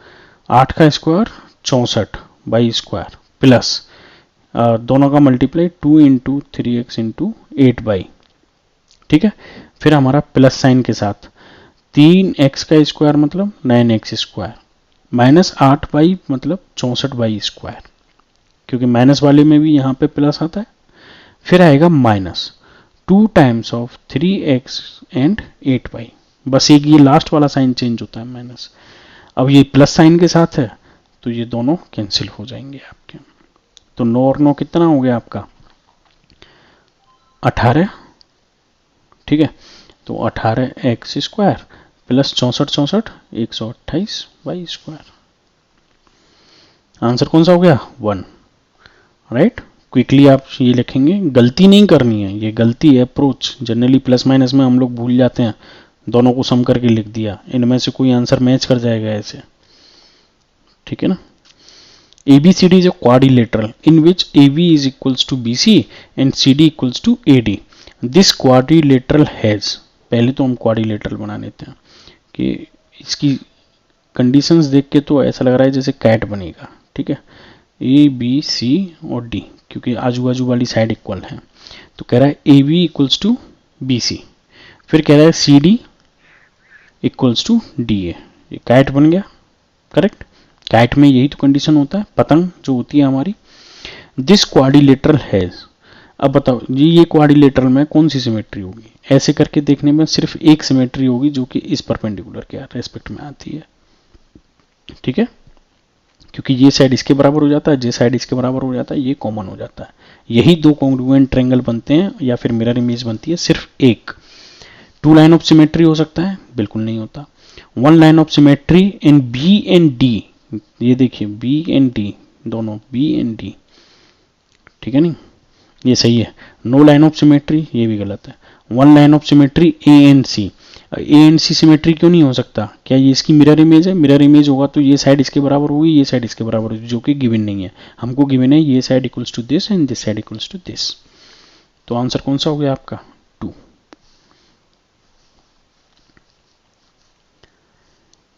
8 का स्क्वायर 64 बाई स्क्वायर प्लस दोनों का multiply 2 into 3x into 8 by, ठीक है। फिर हमारा प्लस साइन के साथ 3x का स्क्वायर मतलब 9x स्क्वायर माइनस 8 बाई मतलब 64 बाई स्क्वायर, क्योंकि माइनस वाले में भी यहाँ पे प्लस आता है। फिर आएगा minus 2 times of 3x and 8y, बस एक ये लास्ट वाला साइन चेंज होता है माइनस। अब ये प्लस साइन के साथ है तो ये दोनों कैंसिल हो जाएंगे आपके। तो 9 और 9 कितना हो गया आपका 18, ठीक है। तो 18x² प्लस 64 128y²। आंसर कौन सा हो गया 1, राइट। क्विकली आप ये लिखेंगे, गलती नहीं करनी है, ये गलती है अप्रोच। जनरली प्लस माइनस में हम लोग भूल जाते हैं, दोनों को सम करके लिख दिया, इनमें से कोई आंसर मैच कर जाएगा ऐसे, ठीक है ना। ABCD is a quadrilateral in which AB is equals to BC and CD equals to AD. This quadrilateral has, पहले तो हम क्वाड्रिलेटरल बना लेते हैं कि इसकी कंडीशंस देख के तो ऐसा लग रहा है जैसे कैट बनेगा, ठीक है। ABC और D क्योंकि आजू बाजू वाली साइड इक्वल है, तो कह रहा है AB इक्वल्स टू BC, फिर कह रहा है CD इक्वल्स टू DA। ये कैट बन गया, करेक्ट। कैट में यही तो कंडीशन होता है, पतंग जो होती है हमारी। दिस क्वाड्रिलेटरल हैज, अब बताओ जी ये क्वाड्रिलेटरल में कौन सी सिमेट्री होगी। ऐसे करके देखने में सिर्फ एक सिमेट्री होगी जो कि इस परपेंडिकुलर के रेस्पेक्ट में आती है, ठीक है। क्योंकि ये साइड इसके बराबर हो जाता है, ये साइड इसके बराबर हो जाता है, ये कॉमन हो जाता है। यही दो कॉन्ग्रुएंट ट्रायंगल बनते हैं या फिर मिरर इमेज बनती है सिर्फ एक। 2 लाइन ऑफ सिमेट्री हो सकता है, बिल्कुल नहीं होता। 1 line of symmetry in B and D, ये देखिए B एंड D दोनों, B एंड D, ठीक है नहीं, ये सही है। नो लाइन ऑफ सिमेट्री, ये भी गलत है। 1 line of symmetry A and C, A and C symmetry क्यों नहीं हो सकता, क्या ये इसकी मिरर इमेज है। मिरर इमेज होगा तो ये साइड इसके बराबर होगी, ये साइड इसके बराबर होगी, जो कि गिवन नहीं है। हमको गिवन है ये side equals to this and this side equals to this. तो आंसर कौन सा हो गया आपका 2।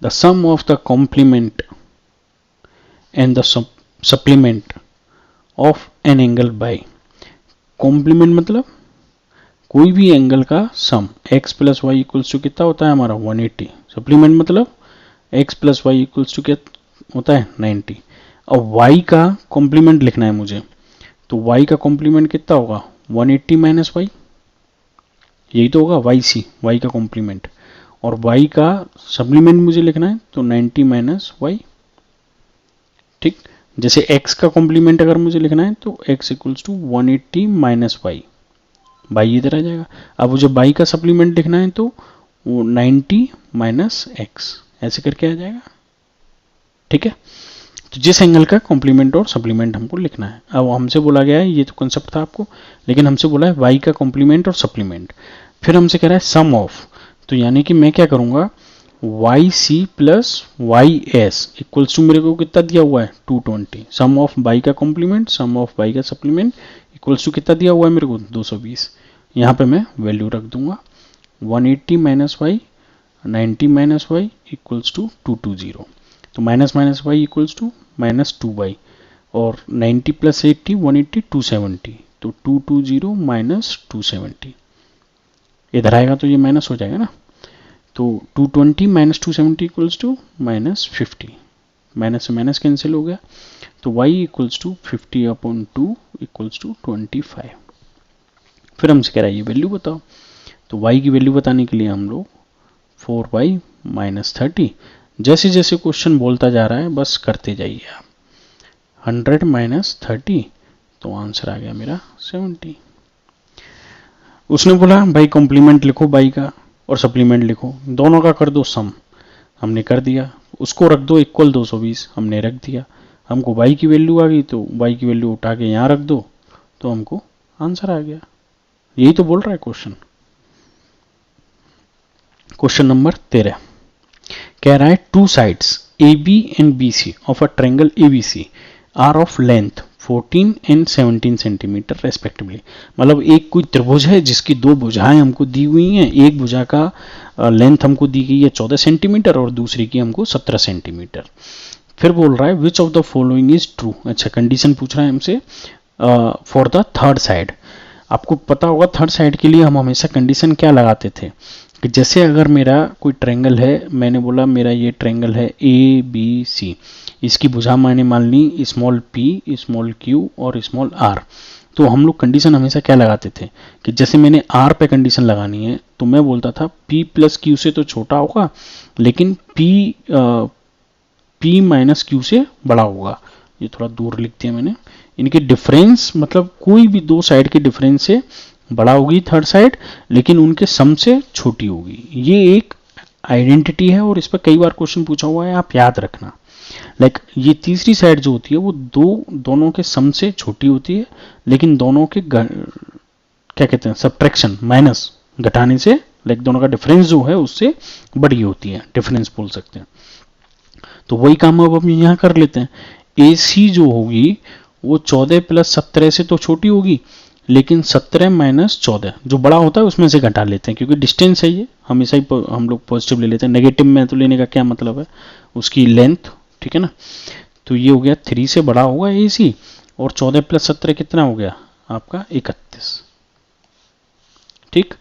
The sum of the complement and the supplement of an angle y, complement मतलब कोई भी एंगल का sum, x plus y equals to कितना होता है हमारा 180। सप्लीमेंट मतलब x plus y equals to क्या होता है 90। अब y का कॉम्प्लीमेंट लिखना है मुझे, तो y का कॉम्प्लीमेंट कितना होगा 180 माइनस वाई, यही तो होगा yc, y का कॉम्प्लीमेंट। और y का सप्लीमेंट मुझे लिखना है तो 90 माइनस वाई, ठीक। जैसे x का कॉम्प्लीमेंट अगर मुझे लिखना है तो x equals to 180 minus y, y इधर आ जाएगा। अब मुझे बाई का सप्लीमेंट लिखना है तो वो 90 माइनस एक्स, ऐसे करके आ जाएगा, ठीक है। तो जिस एंगल का कॉम्प्लीमेंट और सप्लीमेंट हमको लिखना है। अब हमसे बोला गया है, ये तो कंसेप्ट था आपको, लेकिन हमसे बोला है वाई का कॉम्प्लीमेंट और सप्लीमेंट, फिर हमसे कह रहा है सम ऑफ, तो यानी कि मैं क्या करूंगा y c plus y s equals to, मेरे को कितना दिया हुआ है 220, सम ऑफ बाई का कॉम्प्लीमेंट सम ऑफ बाई का सप्लीमेंट इक्वल्स टू कितना दिया हुआ है मेरे को 220। यहाँ पे मैं वैल्यू रख दूंगा 180 minus y 90 minus y equals to 220, तो minus minus y equals to minus 2y, और 90 प्लस 80 180 270, तो 220 माइनस 270 इधर आएगा तो ये माइनस हो जाएगा ना, तो 220 minus 270 equals to minus 50, minus से माइनस कैंसिल हो गया, तो y equals to 50/2 equals to 25। फिर हमसे कह रहा है ये वैल्यू बताओ, तो y की वैल्यू बताने के लिए हम लोग 4y माइनस 30, जैसे जैसे क्वेश्चन बोलता जा रहा है बस करते जाइए आप। 100 माइनस 30, तो आंसर आ गया मेरा 70। उसने बोला भाई कॉम्प्लीमेंट लिखो बाई का और सप्लीमेंट लिखो, दोनों का कर दो सम, हमने कर दिया। उसको रख दो इक्वल 220, हमने रख दिया। हमको y की वैल्यू आ गई तो y की वैल्यू उठा के यहाँ रख दो, तो हमको आंसर आ गया। यही तो बोल रहा है क्वेश्चन। क्वेश्चन नंबर 13 कह रहा है two sides AB and BC of a triangle ABC are of length 14 and 17 centimetre respectively. मतलब एक कोई त्रिभुज है जिसकी दो भुजाएं हमको दी हुई हैं, एक भुजा का लेंथ हमको दी गई है 14 सेंटीमीटर और दूसरी की हमको 17 सेंटीमीटर। फिर बोल रहा है which of the following is true. अच्छा, कंडीशन पूछ रहा है हमसे फॉर द थर्ड साइड। आपको पता होगा थर्ड साइड के लिए हम हमेशा कंडीशन क्या लगाते थे कि जैसे अगर मेरा कोई ट्रायंगल है, मैंने बोला मेरा ये ट्रायंगल है ABC, इसकी भुजा मैंने मान ली स्मॉल p, स्मॉल q और स्मॉल r। तो हम लोग कंडीशन हमेशा क्या लगाते थे कि जैसे मैंने R पे कंडीशन लगानी है तो मैं बोलता था P प्लस Q से तो छोटा होगा लेकिन P माइनस Q से बड़ा होगा। ये थोड़ा दूर लिख दिया मैंने। इनके डिफरेंस मतलब कोई भी दो साइड के डिफरेंस से बड़ा होगी थर्ड साइड, लेकिन उनके सम से छोटी होगी। ये एक आइडेंटिटी है और इस पर कई बार क्वेश्चन पूछा हुआ है, आप याद रखना। लाइक ये तीसरी साइड जो होती है वो दोनों के सम से छोटी होती है, लेकिन दोनों के क्या कहते हैं सब्ट्रैक्शन माइनस घटाने से लाइक दोनों का डिफरेंस जो है उससे बड़ी होती है, डिफरेंस बोल सकते हैं। तो वही काम अब हम यहाँ कर लेते हैं। ए सी जो होगी वो 14 प्लस 17 से तो छोटी होगी, लेकिन 17 माइनस 14 जो बड़ा होता है उसमें से घटा लेते हैं, क्योंकि डिस्टेंस है ये हमेशा ही हम लोग पॉजिटिव ले लेते हैं। नेगेटिव में तो लेने का क्या मतलब है, उसकी लेंथ, ठीक है ना। तो ये हो गया 3 से बड़ा होगा ए सी, और 14 प्लस 17 कितना हो गया आपका 31, ठीक।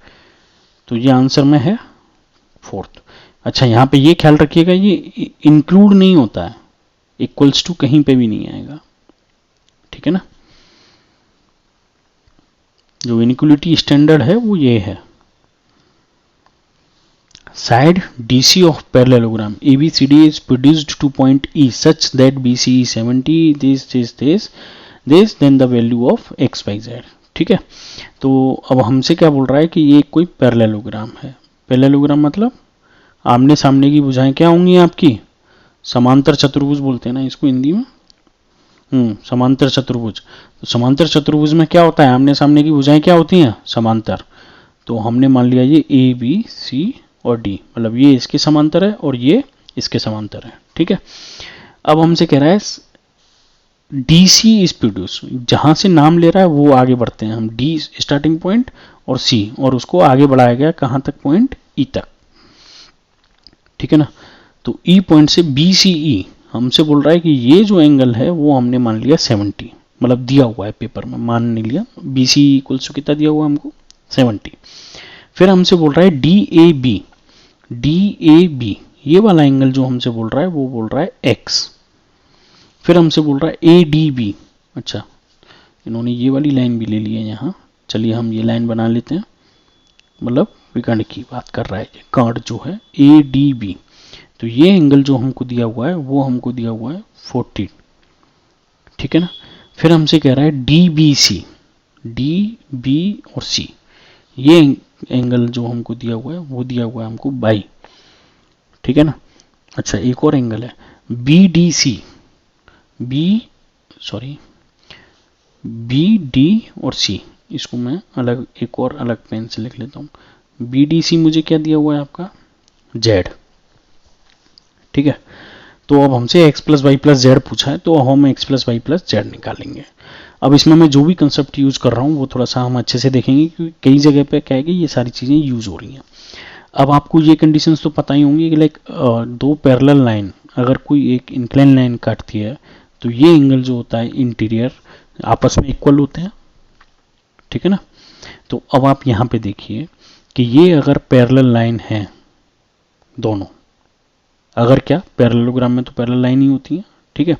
तो ये आंसर में है फोर्थ। अच्छा यहाँ पे ये ख्याल रखिएगा ये इंक्लूड नहीं होता है, इक्वल्स टू कहीं पे भी नहीं आएगा, ठीक है ना। जो इनइक्वलिटी स्टैंडर्ड है वो ये है। Side DC of parallelogram ABCD is produced to point E such that BC is 70 this then the value of x y z, ठीक है। तो अब हमसे क्या बोल रहा है कि ये कोई पैरेललोग्राम है। पैरेललोग्राम मतलब आमने सामने की भुजाएं क्या होंगी आपकी, समांतर चतुर्भुज बोलते हैं ना इसको हिंदी में, समांतर चतुर्भुज। तो समांतर चतुर्भुज में क्या होता है, आमने सामने की भुजाएं क्या होती हैं समांतर। तो हमने मान लिया ये ए बी सी और डी, मतलब ये इसके समांतर है और ये इसके समांतर है, ठीक है। अब हमसे कह रहा है डी सी इज प्रोड्यूस, जहां से नाम ले रहा है वो आगे बढ़ते हैं हम, डी स्टार्टिंग पॉइंट और सी, और उसको आगे बढ़ाया गया कहां तक, पॉइंट ई तक, ठीक है ना। तो ई पॉइंट से बी सी ई हमसे बोल रहा है कि ये जो एंगल है वो हमने मान लिया 70, मतलब दिया हुआ है पेपर में, मान नहीं लिया। बी सी इक्वल्स टू कितना दिया हुआ है हमको 70। फिर हमसे बोल रहा है डी ए बी ये वाला एंगल जो हमसे बोल रहा है वो बोल रहा है एक्स। फिर हमसे बोल रहा है ए डी बी, अच्छा इन्होंने ये वाली लाइन भी ले ली है यहाँ, चलिए हम ये लाइन बना लेते हैं, मतलब विकर्ण की बात कर रहा है ये कर्ण जो है ए डी बी। तो ये एंगल जो हमको दिया हुआ है वो हमको दिया हुआ है 40, ठीक है ना। फिर हमसे कह रहा है डी बी और सी, ये एंगल जो हमको दिया हुआ है वो दिया हुआ है हमको 22, ठीक है ना। अच्छा एक और एंगल है बी डी और सी, इसको मैं अलग एक और अलग पेन से लिख लेता हूं। बी डी सी मुझे क्या दिया हुआ है आपका जेड, ठीक है। तो अब हमसे x plus y plus z पूछा है, तो हम x plus y plus z निकालेंगे। अब इसमें मैं जो भी कंसेप्ट यूज कर रहा हूँ वो थोड़ा सा हम अच्छे से देखेंगे, क्योंकि कई जगह पे क्या है कि ये सारी चीज़ें यूज हो रही हैं। अब आपको ये कंडीशंस तो पता ही होंगी कि लाइक दो पैरेलल लाइन अगर कोई एक इंक्लाइन लाइन काटती है तो ये एंगल जो होता है इंटीरियर आपस में इक्वल होते हैं, ठीक है ना। तो अब आप यहाँ पे देखिए कि ये अगर पैरेलल लाइन है दोनों, अगर क्या पैरेललोग्राम में तो पैरेलल लाइन ही होती है, ठीक है।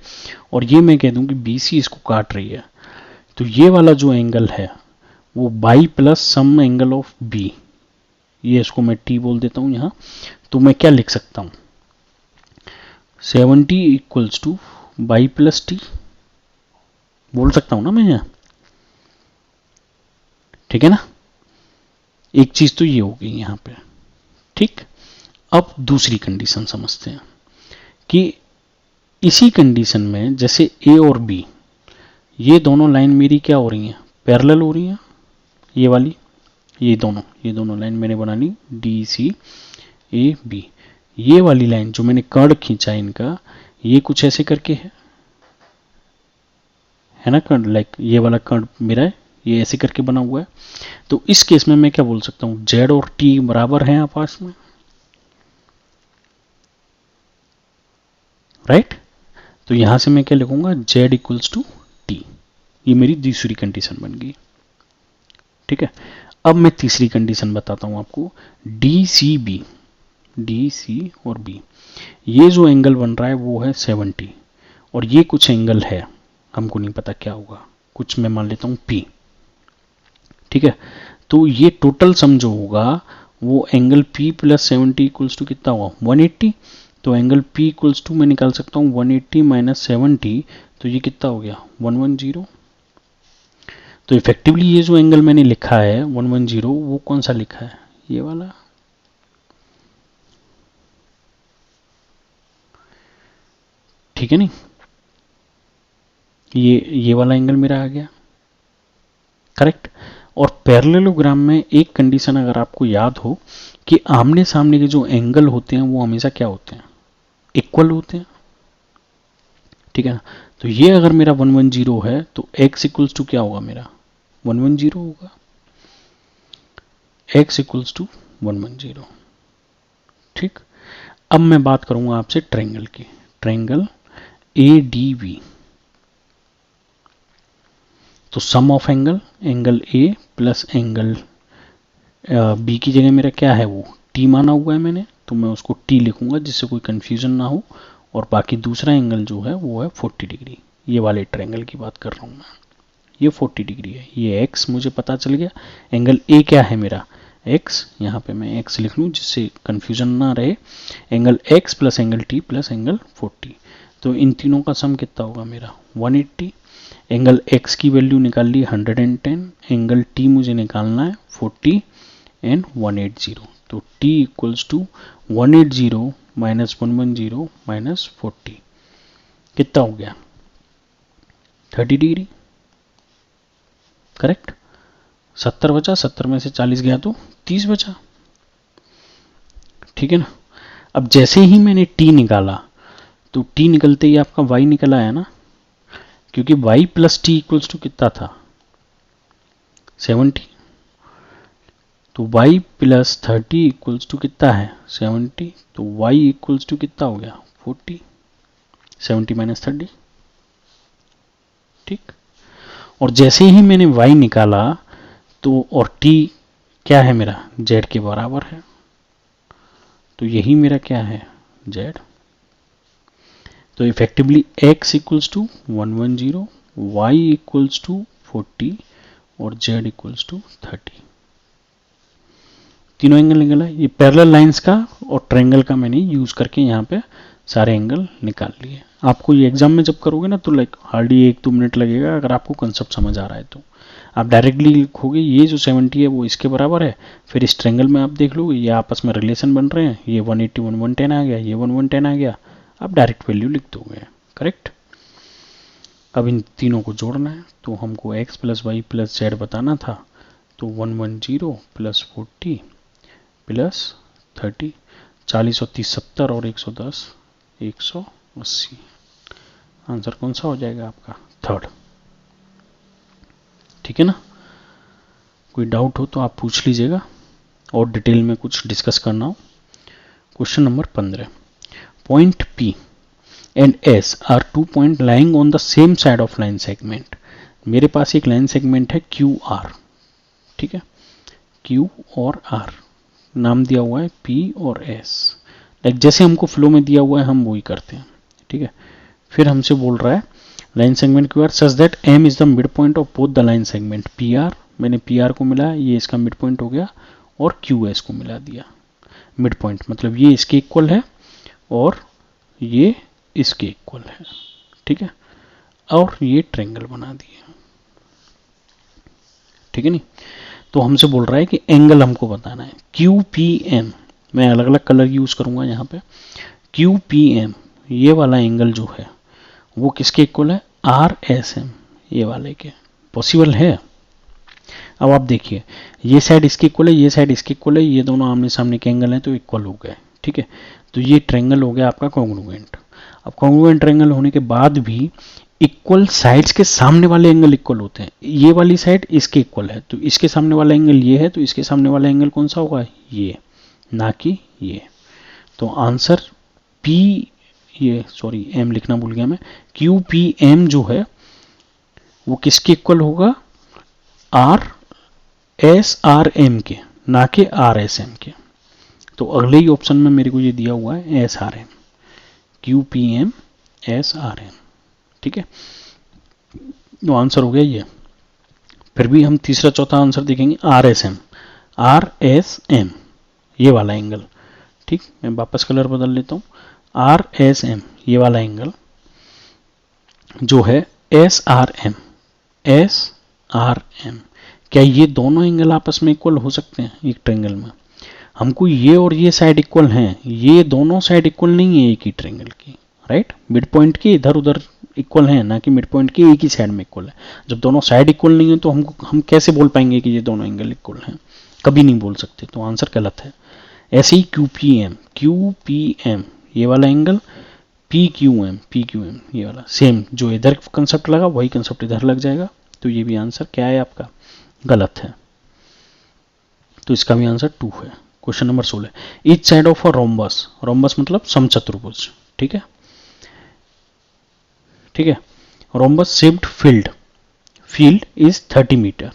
और ये मैं कह दूं कि BC इसको काट रही है, तो ये वाला जो एंगल है वो y plus sum angle of B, ये इसको मैं T बोल देता हूं यहां। तो मैं क्या लिख सकता हूं 70 equals two by plus T बोल सकता हूं ना मैं यहां, ठीक है ना। एक चीज तो ये हो गई यहां पे, ठीक। अब दूसरी कंडीशन समझते हैं कि इसी कंडीशन में जैसे A और B ये दोनों लाइन मेरी क्या हो रही हैं पैरेलल हो रही हैं, ये वाली ये दोनों लाइन मैंने बना ली DCAB। ये वाली लाइन जो मैंने कर्ड खींचा इनका ये कुछ ऐसे करके है ना कर्ड, लाइक ये वाला कर्ड मेरा है ये ऐसे करके बना हुआ है। तो इस केस में मैं क्या बोल सकता हूं Z और T बराबर हैं आपस में, राइट। तो यहां से मैं क्या लिखूंगा Z इक्वल्स टू T, ये मेरी दूसरी कंडीशन बन गई, ठीक है। अब मैं तीसरी कंडीशन बताता हूं आपको DCB, DC और B ये जो एंगल बन रहा है वो है 70 और ये कुछ एंगल है हमको नहीं पता क्या होगा, कुछ मैं मान लेता हूं P, ठीक है। तो ये टोटल सम जो होगा वो angle P plus 70 equals to कितना हुआ 180। तो एंगल P इक्वल्स टू मैं निकाल सकता हूँ 180 माइनस 70, तो ये कितना हो गया 110। तो इफेक्टिवली ये जो एंगल मैंने लिखा है 110 वो कौन सा लिखा है, ये वाला। ठीक है नहीं, ये वाला एंगल मेरा आ गया, करेक्ट। और पैरेललोग्राम में एक कंडीशन अगर आपको याद हो कि आमने सामने के जो एंगल होते हैं वो हमेशा क्या होते हैं, इक्वल होते हैं, ठीक है ना। तो ये अगर मेरा 110 है तो x इक्वल्स टू क्या होगा, मेरा 110 होगा, x इक्वल्स टू 110। ठीक। अब मैं बात करूंगा आपसे ट्रायंगल की, ट्रायंगल ADB। तो sum of angle, angle A plus angle B की जगह मेरा क्या है, वो T माना हुआ है मैंने, तो मैं उसको T लिखूंगा जिससे कोई कंफ्यूजन ना हो। और बाकी दूसरा एंगल जो है वो है 40 डिग्री, ये वाले ट्रायंगल की बात कर रहा हूँ मैं, ये 40 डिग्री है। ये x मुझे पता चल गया, एंगल A क्या है मेरा x, यहाँ पे मैं x लिख लूँ जिससे कंफ्यूजन ना रहे। Angle x plus angle T plus angle 40, तो इन तीनों का सम कितना होगा मेरा 180। एंगल x की वैल्यू निकाल ली 110, एंगल T मुझे निकालना है 40 एंड 180। तो T equals to 180 minus 110 minus 40 कितना हो गया 30 डिग्री, करेक्ट। 70 बचा, 70 में से 40 गया तो 30 बचा, ठीक है ना। अब जैसे ही मैंने T निकाला तो T निकलते ही आपका Y निकल आया ना, क्योंकि y plus t equals to कितना था 70। तो y प्लस 30 इक्वल्स टू कितना है 70, तो y इक्वल्स टू कितना हो गया 40, 70 माइनस 30, ठीक। और जैसे ही मैंने y निकाला तो और t क्या है मेरा z के बराबर है, तो यही मेरा क्या है z। तो effectively x equals to 110, y equals to 40 और z इक्वल्स टू 30। तीनों एंगल निकला। ये पैरेलल लाइंस का और ट्रायंगल का मैंने यूज करके यहाँ पे सारे एंगल निकाल लिए। आपको ये एग्जाम में जब करोगे ना तो लाइक हार्डली 1-2 मिनट लगेगा, अगर आपको कंसेप्ट समझ आ रहा है तो। आप डायरेक्टली लिखोगे ये जो 70 है वो इसके बराबर है, फिर इस ट्रायंगल में आप देख लोगे ये आपस में रिलेशन बन रहे हैं, ये 180 110 आ गया, ये 110 आ गया, आप डायरेक्ट वैल्यू लिख दोगे, करेक्ट। अब इन तीनों को जोड़ना है, तो हमको x plus y plus z बताना था, तो 110 प्लस 40 प्लस 30, 40 और 30 70 और 110 180। आंसर कौन सा हो जाएगा आपका थर्ड, ठीक है ना। कोई डाउट हो तो आप पूछ लीजिएगा और डिटेल में कुछ डिस्कस करना हो। Question number 15, point P and S are 2 point lying on the same side of line segment. मेरे पास एक लाइन सेगमेंट है QR, ठीक है, Q और R, नाम दिया हुआ है P और S। लाइक जैसे हमको फ्लो में दिया हुआ है हम वही करते हैं, ठीक है। फिर हमसे बोल रहा है line segment QR such that M is the mid point of both the line segment PR, मैंने PR को मिला, ये इसका मिड पॉइंट हो गया, और QS को मिला दिया। मिड पॉइंट मतलब ये इसके इक्वल है और ये इसके इक्वल है, ठीक है, और ये ट्रायंगल बना दिए, ठीक है नहीं। तो हमसे बोल रहा है कि एंगल हमको बताना है QPM, मैं अलग अलग कलर यूज करूंगा यहाँ पे। QPM ये वाला एंगल जो है वो किसके इक्वल है RSM, ये वाले के, पॉसिबल है। अब आप देखिए ये साइड इसके इक्वल है, ये साइड इसके इक्वल है, ये दोनों आमने सामने के एंगल हैं तो इक्वल हो गए, ठीक है। तो ये ट्रायंगल हो गया आपका कॉन्ग्रुएंट। अब कॉन्ग्रुएंट ट्रायंगल होने के बाद भी इक्वल साइड्स के सामने वाले एंगल इक्वल होते हैं। ये वाली साइड इसके इक्वल है तो इसके सामने वाला एंगल ये है, तो इसके सामने वाला एंगल कौन सा होगा ये, ना कि ये। तो आंसर P, ये सॉरी M लिखना भूल गया मैं, QPM जो है वो किसके इक्वल होगा RSRM के, ना कि RSM के। तो अगले ही ऑप्शन में मेरे को ये दिया हुआ है SRM, QPM SRM, ठीक है। तो आंसर हो गया ये फिर भी हम तीसरा चौथा आंसर देखेंगे RSM, RSM ये वाला एंगल, ठीक, मैं वापस कलर बदल लेता हूँ, RSM ये वाला एंगल जो है SRM, SRM, क्या ये दोनों एंगल आपस में इक्वल हो सकते हैं एक ट्रायंगल में? हमको ये और ये साइड इक्वल हैं, ये दोनों साइड इक्वल नहीं है एक ही ट्रायंगल की, राइट, मिड पॉइंट के इधर उधर इक्वल है ना कि मिड पॉइंट के एक ही साइड में इक्वल है। जब दोनों साइड इक्वल नहीं है तो हम कैसे बोल पाएंगे कि ये दोनों एंगल इक्वल हैं? कभी नहीं बोल सकते, तो आंसर गलत है। ऐसे ही QPM ये वाला एंगल, PQM ये वाला सेम, जो इधर कंसेप्ट लगा वही कंसेप्ट इधर लग जाएगा, तो ये भी आंसर क्या है आपका? गलत है। तो इसका भी आंसर 2 है। Question number 16, each side of a rhombus, rhombus मतलब समचतुर्भुज, ठीक है, ठीक है, rhombus shaped field is 30 metre,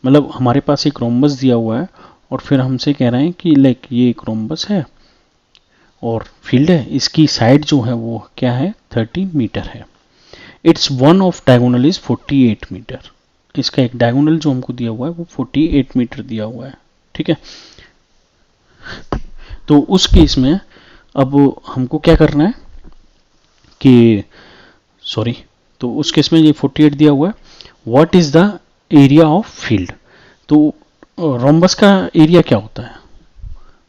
मतलब हमारे पास एक रोम्बस दिया हुआ है और फिर हमसे कह रहे हैं कि लाइक ये एक रोम्बस है और फील्ड है, इसकी साइड जो है वो क्या है? 30 मीटर है। Its one of diagonal is 48 metre, इसका एक डायगोनल जो हमको दिया हुआ है वो 48 मीटर दिया हुआ है, ठीक है। तो उस केस में अब हमको क्या करना है कि सॉरी, तो उस केस में ये 48 दिया हुआ है, what is the area of field? तो रोम्बस का एरिया क्या होता है?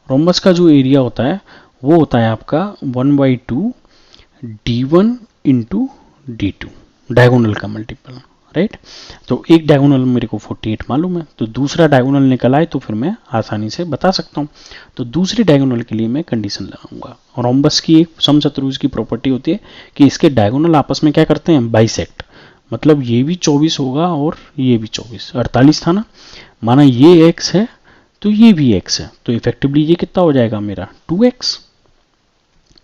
रोम्बस का जो एरिया होता है वो होता है आपका 1/2 D1 इंटू D2, डायगोनल का मल्टीपल, राइट। तो एक डायगोनल मेरे को 48 मालूम है, तो दूसरा डायगोनल निकल आए तो फिर मैं आसानी से बता सकता हूँ। तो दूसरी डायगोनल के लिए मैं कंडीशन लगाऊंगा। रोम्बस की एक समचतुर्भुज की प्रॉपर्टी होती है कि इसके डायगोनल आपस में क्या करते हैं? बाइसेक्ट, मतलब ये भी 24 होगा और ये भी 24, 48 था ना, माना ये x है तो ये भी x है, तो इफेक्टिवली ये कितना हो जाएगा मेरा? 2x,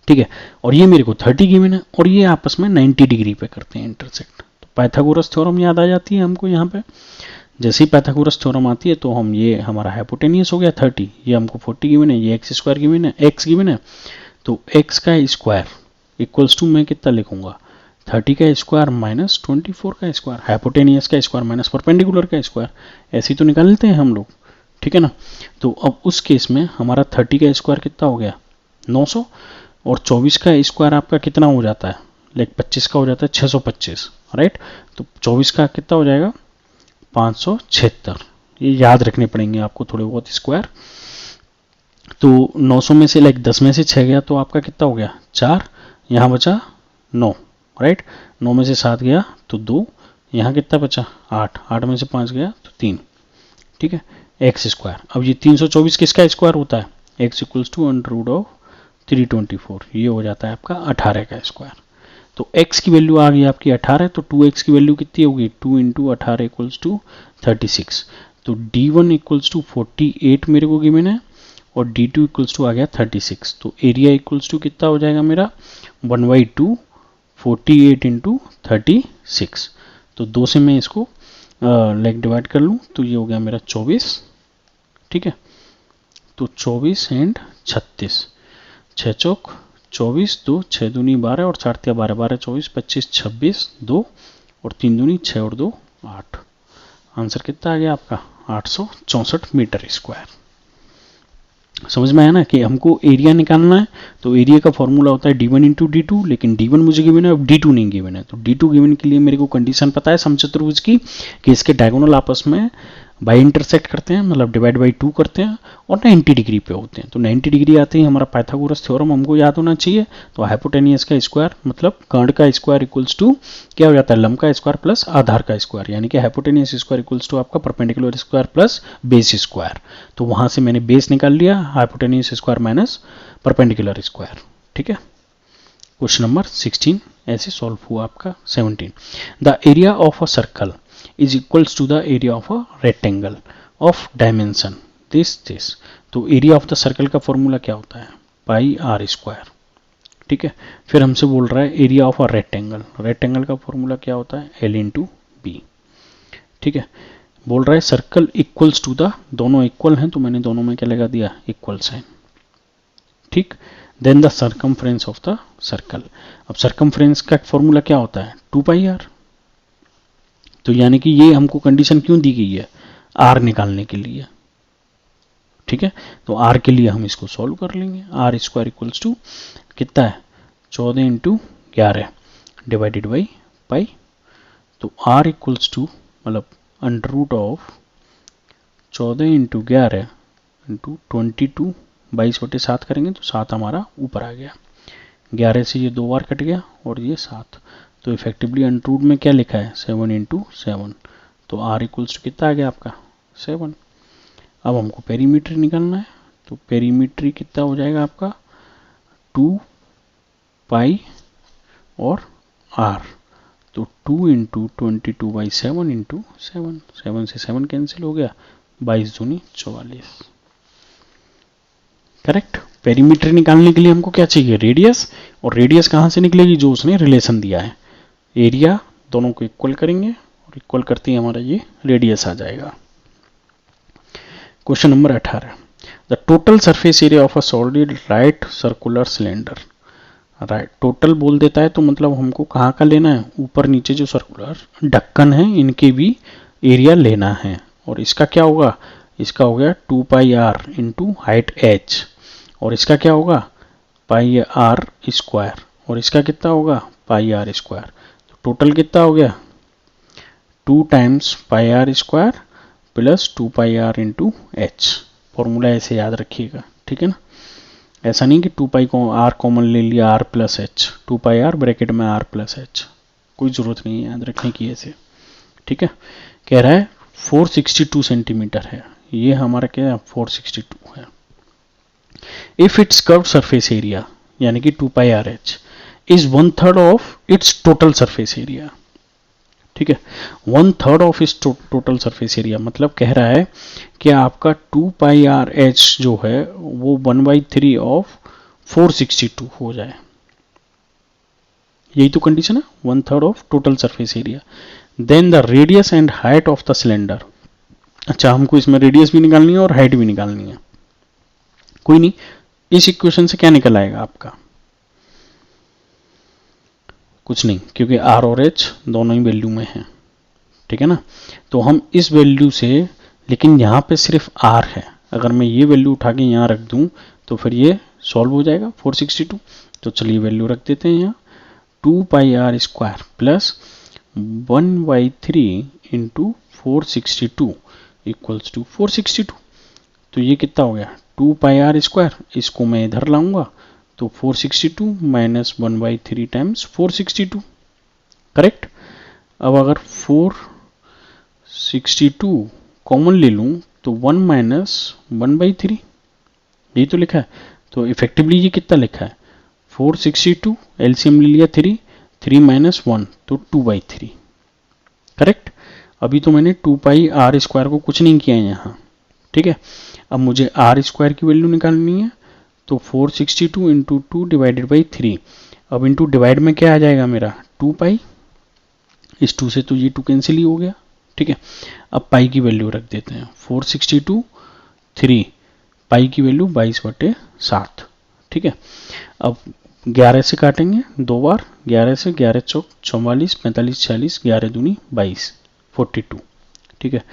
ठीक है। और ये मेरे को 30 गिवन है और ये आपस में 90 डिग्री पे करते हैं इंटरसेक्ट। तो पाइथागोरस थ्योरम याद आ जाती है हमको यहाँ पे। जैसे ही पाइथागोरस थ्योरम आती है तो हम, ये हमारा हाइपोटेनियस हो गया 30, ये हमको 40 गिवन है, ये एक्स स्क्वायर गिवन है, x गिवन है, तो x का स्क्वायर इक्वल्स टू मैं कितना लिखूंगा? 30 का स्क्वायर माइनस 24 का स्क्वायर, हाइपोटेनियस का स्क्वायर माइनस परपेंडिकुलर का स्क्वायर, ऐसे ही तो निकाल लेते हैं हम लोग, ठीक है ना। तो अब उस केस में हमारा 30 का स्क्वायर कितना हो गया? 900, और 24 का स्क्वायर आपका कितना हो जाता है? लाइक 25 का हो जाता है 625, राइट। तो 24 का कितना हो जाएगा? 576। ये याद रखने पड़ेंगे आपको थोड़े बहुत स्क्वायर। तो 900 में से लाइक 10 में से 6 गया तो आपका कितना हो गया? 4, यहाँ बचा 9, राइट। 9 में से 7 गया तो 2, यहाँ कितना बचा? 8, 8 में से 5 गया तो 3, ठीक है, एक्स स्क्वायर। अब ये 324 किसका स्क्वायर होता है? X equals to under root of 324, ये हो जाता है आपका 18 का स्क्वायर। तो x की वैल्यू आ गई आपकी 18, तो 2x की वैल्यू कितनी होगी? 2 इंटू 18 इक्वल्स टू 36। तो D1 इक्वल्स टू 48 मेरे को गिवन है और D2 इक्वल्स टू आ गया 36। तो एरिया इक्वल्स टू कितना हो जाएगा मेरा? 1/2 48 इंटू 36। तो 2 से मैं इसको लाइक डिवाइड कर लूँ तो ये हो गया मेरा 24, ठीक है। तो 24 एंड 36, 6 चौक 24, 2 6 दूनी 12 और 4 तिया 12, 12 24 25 26, 2 और 3 दूनी 6 और 2 8। आंसर कितना आ गया आपका? 864 मीटर स्क्वायर। समझ में आया ना कि हमको एरिया निकालना है, तो एरिया का फॉर्मूला होता है D1 इंटू D2, लेकिन D1 मुझे गिवन है, अब D2 नहीं गिवन है। तो D2 गिवन के लिए मेरे को कंडीशन पता है समचतुर्भुज की कि इसके डायगोनल आपस में बाई इंटरसेक्ट करते हैं, मतलब डिवाइड बाई 2 करते हैं और 90 डिग्री पे होते हैं। तो 90 डिग्री आते ही हमारा पाइथागोरस थ्योरम हमको याद होना चाहिए। तो हाइपोटेनियस का स्क्वायर मतलब कर्ण का स्क्वायर इक्वल्स टू क्या हो जाता है? लंब का स्क्वायर प्लस आधार का स्क्वायर, यानी कि हाइपोटेनियस स्क्वायर इक्वल्स टू आपका perpendicular square plus base square. तो वहां से मैंने बेस निकाल लिया, hypotenuse square minus perpendicular square, ठीक है। क्वेश्चन नंबर 16 ऐसे सॉल्व हुआ आपका। 17, the area of a circle is equals to the area of a rectangle of dimension this। तो एरिया ऑफ द सर्कल का फॉर्मूला क्या होता है? पाई आर स्क्वायर, ठीक है। फिर हमसे बोल रहा है area of a rectangle, rectangle का फॉर्मूला क्या होता है? एल इंटू बी, ठीक है। बोल रहा है सर्कल इक्वल्स टू द, दोनों इक्वल हैं तो मैंने दोनों में क्या लगा दिया? इक्वल साइन, ठीक। Then the circumference of the circle. अब सर्कमफ्रेंस का फॉर्मूला क्या होता है? 2 पाई आर। तो यानी कि ये हमको कंडीशन क्यों दी गई है, आर निकालने के लिए। ठीक है, तो आर के लिए हम इसको सॉल्व कर लेंगे। आर स्क्वायर इक्वल्स टू कितना है, 14 इंटू 11 डिवाइडेड बाई पाई। तो आर इक्वल्स टू मतलब under root of 14 into 11 into 22, 22/7 करेंगे तो 7 हमारा ऊपर आ गया। 11 से ये 2 बार कट गया और ये 7, तो इफेक्टिवली अंडर रूट में क्या लिखा है, 7 इंटू 7। तो आर इक्वल्स टू कितना आ गया आपका, 7। अब हमको पेरीमीटर निकालना है, तो पेरीमीटर कितना हो जाएगा आपका, 2 पाई और आर। तो 2 इंटू 22/7 इंटू 7, 7 से 7 कैंसिल हो गया, 22 दूनी 44। करेक्ट। पेरीमीटर निकालने के लिए हमको क्या चाहिए, रेडियस, और रेडियस कहाँ से निकलेगी, जो उसने रिलेशन दिया है। एरिया दोनों को इक्वल करेंगे और इक्वल करते ही हमारा ये रेडियस आ जाएगा। Question number 18, the total surface area of a solid right circular cylinder. Right total बोल देता है तो मतलब हमको कहाँ का लेना है, ऊपर नीचे जो सर्कुलर ढक्कन है इनके भी एरिया लेना है। और इसका क्या होगा, इसका हो गया 2 pi r into height h, और इसका क्या होगा पाई आर स्क्वायर, और इसका कितना होगा पाई आर स्क्वायर। तो टोटल कितना हो गया 2 times pi r square plus 2 pi r into h. Formula ऐसे याद रखिएगा, ठीक है ना। ऐसा नहीं कि 2 पाई को आर कॉमन ले लिया, r plus h, 2 pi r bracket में आर प्लस एच, कोई ज़रूरत नहीं है याद रखने की ऐसे। ठीक है, कह रहा है 462 सेंटीमीटर है, ये हमारा क्या है 462 है। If it's curve surface area यानी कि 2 pi r h is 1/3 of its total surface area. ठीक है, 1/3 ऑफ इस टोटल सरफेस एरिया मतलब कह रहा है कि आपका 2 पाई आर एच जो है वो 1/3 ऑफ 462 हो जाए। यही तो कंडीशन है, 1/3 of total surface area. Then the radius and height of the cylinder. अच्छा, हमको इसमें रेडियस भी निकालनी है और हाइट भी निकालनी है। कोई नहीं, इस इक्वेशन से क्या निकल आएगा आपका, कुछ नहीं, क्योंकि आर और एच दोनों ही वैल्यू में हैं। ठीक है ना, तो हम इस वैल्यू से, लेकिन यहाँ पे सिर्फ आर है, अगर मैं ये वैल्यू उठा के यहाँ रख दूँ तो फिर ये सॉल्व हो जाएगा 462। तो चलिए वैल्यू रख देते हैं यहाँ, 2 pi r square plus 1/3 into 462 equals to 462। तो ये कितना हो गया 2 पाई आर स्क्वायर, इसको मैं इधर लाऊंगा तो 462 माइनस 1/3 टाइम्स 462। करेक्ट। अब अगर 462 कॉमन ले लूँ तो 1 माइनस 1/3, यही तो लिखा है। तो इफेक्टिवली ये कितना लिखा है 462, एलसीएम ले लिया 3 माइनस 1 तो 2/3। करेक्ट। अभी तो मैंने 2 पाई आर स्क्वायर को कुछ नहीं किया है यहाँ। ठीक है, अब मुझे आर स्क्वायर की वैल्यू निकालनी है, तो 462 इंटू 2 डिवाइडेड बाई 3। अब इंटू डिवाइड में क्या आ जाएगा मेरा 2 पाई, इस 2 से तो ये 2 कैंसिल ही हो गया। ठीक है, अब पाई की वैल्यू रख देते हैं 462 3, पाई की वैल्यू 22/7। ठीक है, अब 11 से काटेंगे 2 बार, 11 से 11 चौक 44, 45 46, 11 दूनी 22, 42। ठीक है,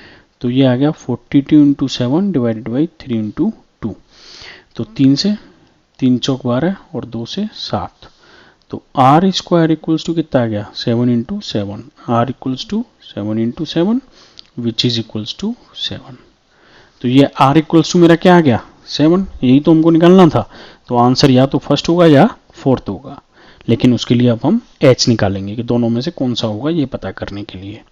तो ये आ गया 42 इंटू 7 डिवाइडेड बाई 3 इंटू 2। तो 3 से 3 चौक 12 और 2 से 7। तो आर स्क्वायर इक्वल्स टू कितना आ गया 7 into 7, r equals to 7 into 7 which is equals to 7। तो ये आर इक्वल्स टू मेरा क्या आ गया 7, यही तो हमको निकालना था। तो आंसर या तो फर्स्ट होगा या फोर्थ होगा, लेकिन उसके लिए अब हम एच निकालेंगे कि दोनों में से कौन सा होगा ये पता करने के लिए।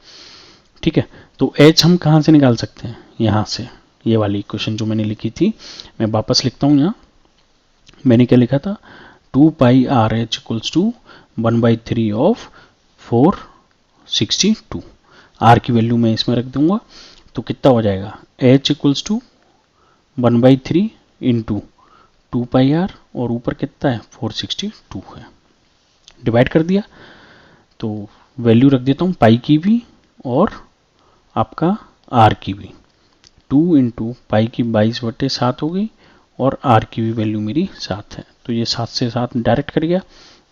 ठीक है, तो एच हम कहाँ से निकाल सकते हैं, यहाँ से। ये वाली इक्वेशन जो मैंने लिखी थी मैं वापस लिखता हूँ यहाँ। मैंने क्या लिखा था 2 pi r h equals to 1/3 of 462। R की वैल्यू मैं इसमें रख दूंगा तो कितना हो जाएगा h equals to 1/3 into 2 pi r और ऊपर कितना है 462 है। डिवाइड कर दिया तो वैल्यू रख देता हूँ पाई की भी और आपका आर की भी। 2 इंटू पाई की 22/7 हो गई और आर की भी वैल्यू मेरी 7 है। तो ये 7 से 7 डायरेक्ट कर गया,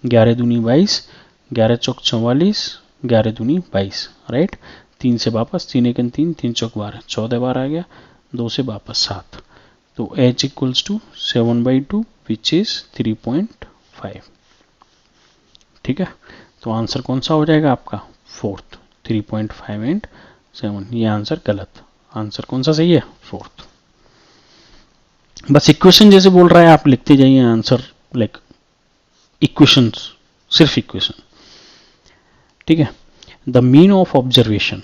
11 दूनी 22, 11 चौक 44, 11 दूनी 22, राइट। 3 से वापस, 3 एकन 3, 3 चौक 12, 14 बार आ गया, 2 से वापस 7। तो h equals to 7/2 which is 3.5। ठीक है, तो आंसर कौन सा हो जाएगा आपका? Fourth, 3.5 and 7। ये आंसर गलत, आंसर कौन सा सही है? फोर्थ। बस इक्वेशन जैसे बोल रहा है आप लिखते जाइए आंसर, लाइक इक्वेशन, सिर्फ इक्वेशन। ठीक है, द मीन ऑफ ऑब्जर्वेशन,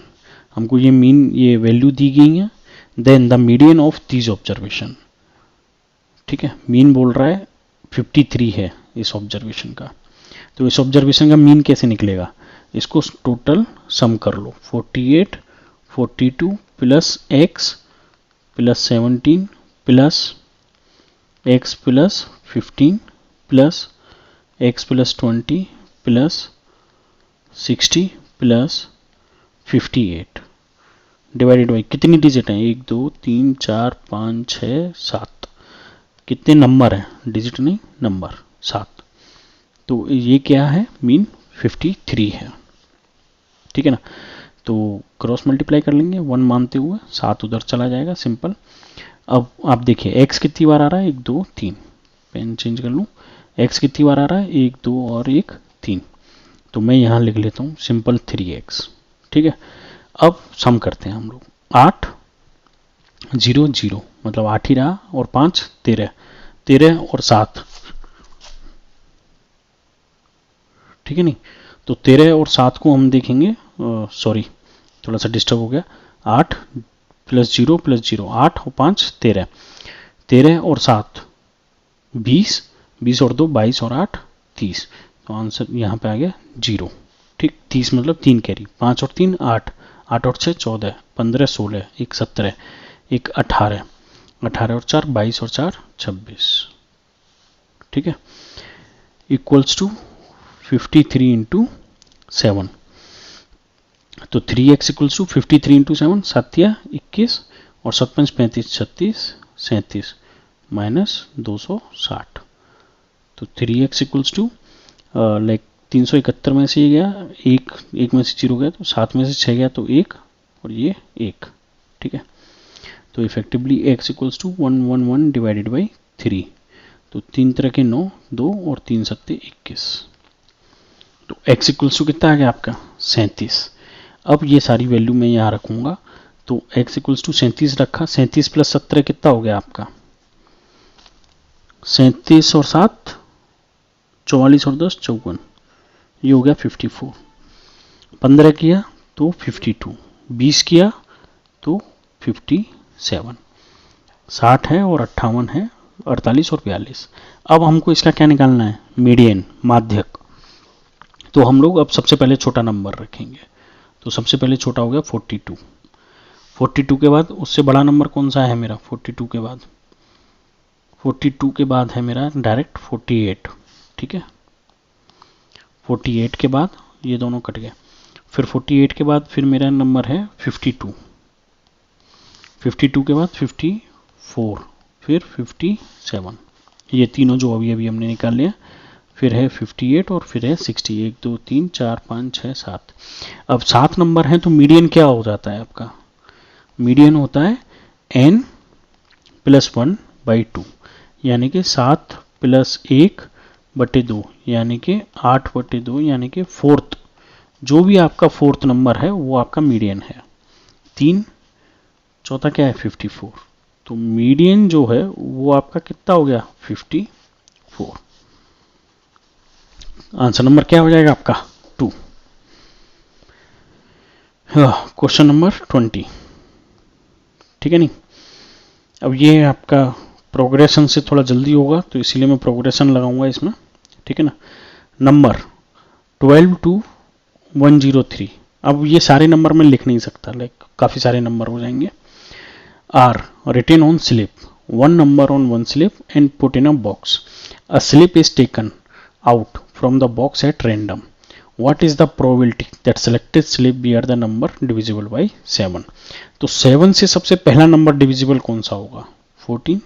हमको ये मीन, ये वैल्यू दी गई है, then the median of these observation. ठीक है, मीन बोल रहा है 53 है इस ऑब्जर्वेशन का, तो इस ऑब्जर्वेशन का मीन कैसे निकलेगा? इसको टोटल सम कर लो, 48, 42 plus x plus 17 plus x plus 15 plus x plus 20 plus 60 plus 58 divided by कितनी डिजिट हैं? 1 2 3 4 5 6 7। कितने नंबर हैं? डिजिट नहीं, नंबर 7। तो ये क्या है? मीन 53 है। ठीक है ना, तो क्रॉस मल्टीप्लाई कर लेंगे 1 मानते हुए, 7 उधर चला जाएगा, सिंपल। अब आप देखिए x कितनी बार आ रहा है? 1 2 3, पेन चेंज कर लूँ। x कितनी बार आ रहा है? 1 2 और 1 3, तो मैं यहाँ लिख लेता हूँ सिंपल 3x। ठीक है, अब सम करते हैं हम लोग। 8 0 0 मतलब 8 ही रहा, और 5 13, 13 और 7। ठीक है नहीं, तो 13 और 7 को हम देखेंगे, सॉरी थोड़ा सा डिस्टर्ब हो गया। 8 प्लस 0 प्लस 0, 8 और 5 13, 13 और 7 20, 20 और 2 22 और 8 30। तो आंसर यहाँ पे आ गया 0। ठीक, 30 मतलब 3 कैरी, 5 और 3 8, 8 और 6 14, 15 16, 1 17, 1 18, 18 और 4 22 और 4 26। ठीक है, इक्वल्स टू 53 इंटू 7। तो 3x इक्वल्स टू 53 इंटू 7, 7 या 21 और 7 5 35 36 37 माइनस 260। तो 3x इक्वल्स टू लाइक 371 में से ये गया, एक में से 0 गया, तो 7 में से 6 गया, तो 1 और ये 1। ठीक है, तो effectively x equals to 111 divided by 3। तो 3 तरह के 9, 2 और 3 सत्ते 21। तो x इक्वल्स टू कितना आ गया आपका? 37। अब ये सारी वैल्यू मैं यहाँ रखूँगा, तो x इक्वल्स टू 37 रखा, 37 प्लस 17 कितना हो गया आपका? 37 और 7 44 और 10 54, ये हो गया 54। 15 किया तो 52, 20 किया तो 57, 60 है और 58 है, 48 और 42। अब हमको इसका क्या निकालना है? मीडियन, माध्यक। तो हम लोग अब सबसे पहले छोटा नंबर रखेंगे, तो सबसे पहले छोटा हो गया 42। 42 के बाद उससे बड़ा नंबर कौन सा है मेरा? 42 के बाद, 42 के बाद है मेरा डायरेक्ट 48। ठीक है, 48 के बाद ये दोनों कट गए, फिर 48 के बाद फिर मेरा नंबर है 52, 52 के बाद 54, फिर 57, ये तीनों जो अभी अभी हमने निकाल लिया, फिर है 58 और फिर है 60। 1 2 3 4 5 6 7। अब 7 नंबर हैं, तो मीडियन क्या हो जाता है आपका? मीडियन होता है n प्लस 1/2, यानी कि 7 प्लस 1/2, यानी कि 8/2, यानी कि फोर्थ, जो भी आपका फोर्थ नंबर है वो आपका मीडियन है। 3 चौथा क्या है? 54। तो मीडियन जो है वो आपका कितना हो गया? 54। आंसर नंबर क्या हो जाएगा आपका? 2। Question number 20। ठीक है नहीं, अब ये आपका प्रोग्रेशन से थोड़ा जल्दी होगा, तो इसीलिए मैं प्रोग्रेशन लगाऊंगा इसमें। ठीक है ना, नंबर 12 to 103। अब ये सारे नंबर मैं लिख नहीं सकता, लाइक काफ़ी सारे नंबर हो जाएंगे। Are written on slip, one number on one slip and put in a box. A slip is taken out from the box at random. What is the probability that selected slip bear the number divisible by 7? तो 7 से सबसे पहला number divisible कौन सा होगा? 14।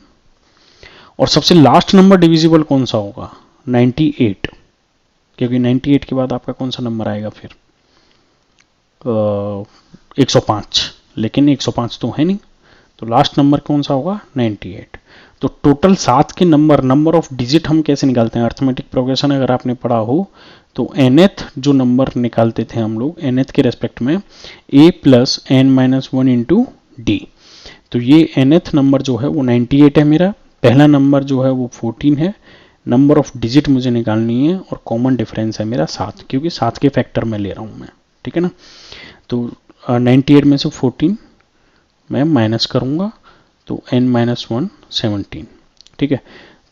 और सबसे last number divisible कौन सा होगा? 98, क्योंकि 98 के बाद आपका कौन सा नंबर आएगा फिर? 105, लेकिन 105 तो है नहीं, तो लास्ट नंबर कौन सा होगा 98। तो टोटल 7 के नंबर ऑफ डिजिट हम कैसे निकालते हैं, अर्थमेटिक प्रोग्रेशन अगर आपने पढ़ा हो तो nth जो नंबर निकालते थे हम लोग nth के रेस्पेक्ट में a plus n minus 1 into D. तो ये nth नंबर जो है वो 98 है मेरा, पहला नंबर जो है वो 14 है, नंबर ऑफ डिजिट मुझे निकालनी है और कॉमन डिफरेंस है मेरा 7, क्योंकि 7 के फैक्टर में ले रहा हूँ मैं, ठीक है ना। तो 98 में से 14 मैं माइनस करूँगा तो n माइनस 1 17, ठीक है।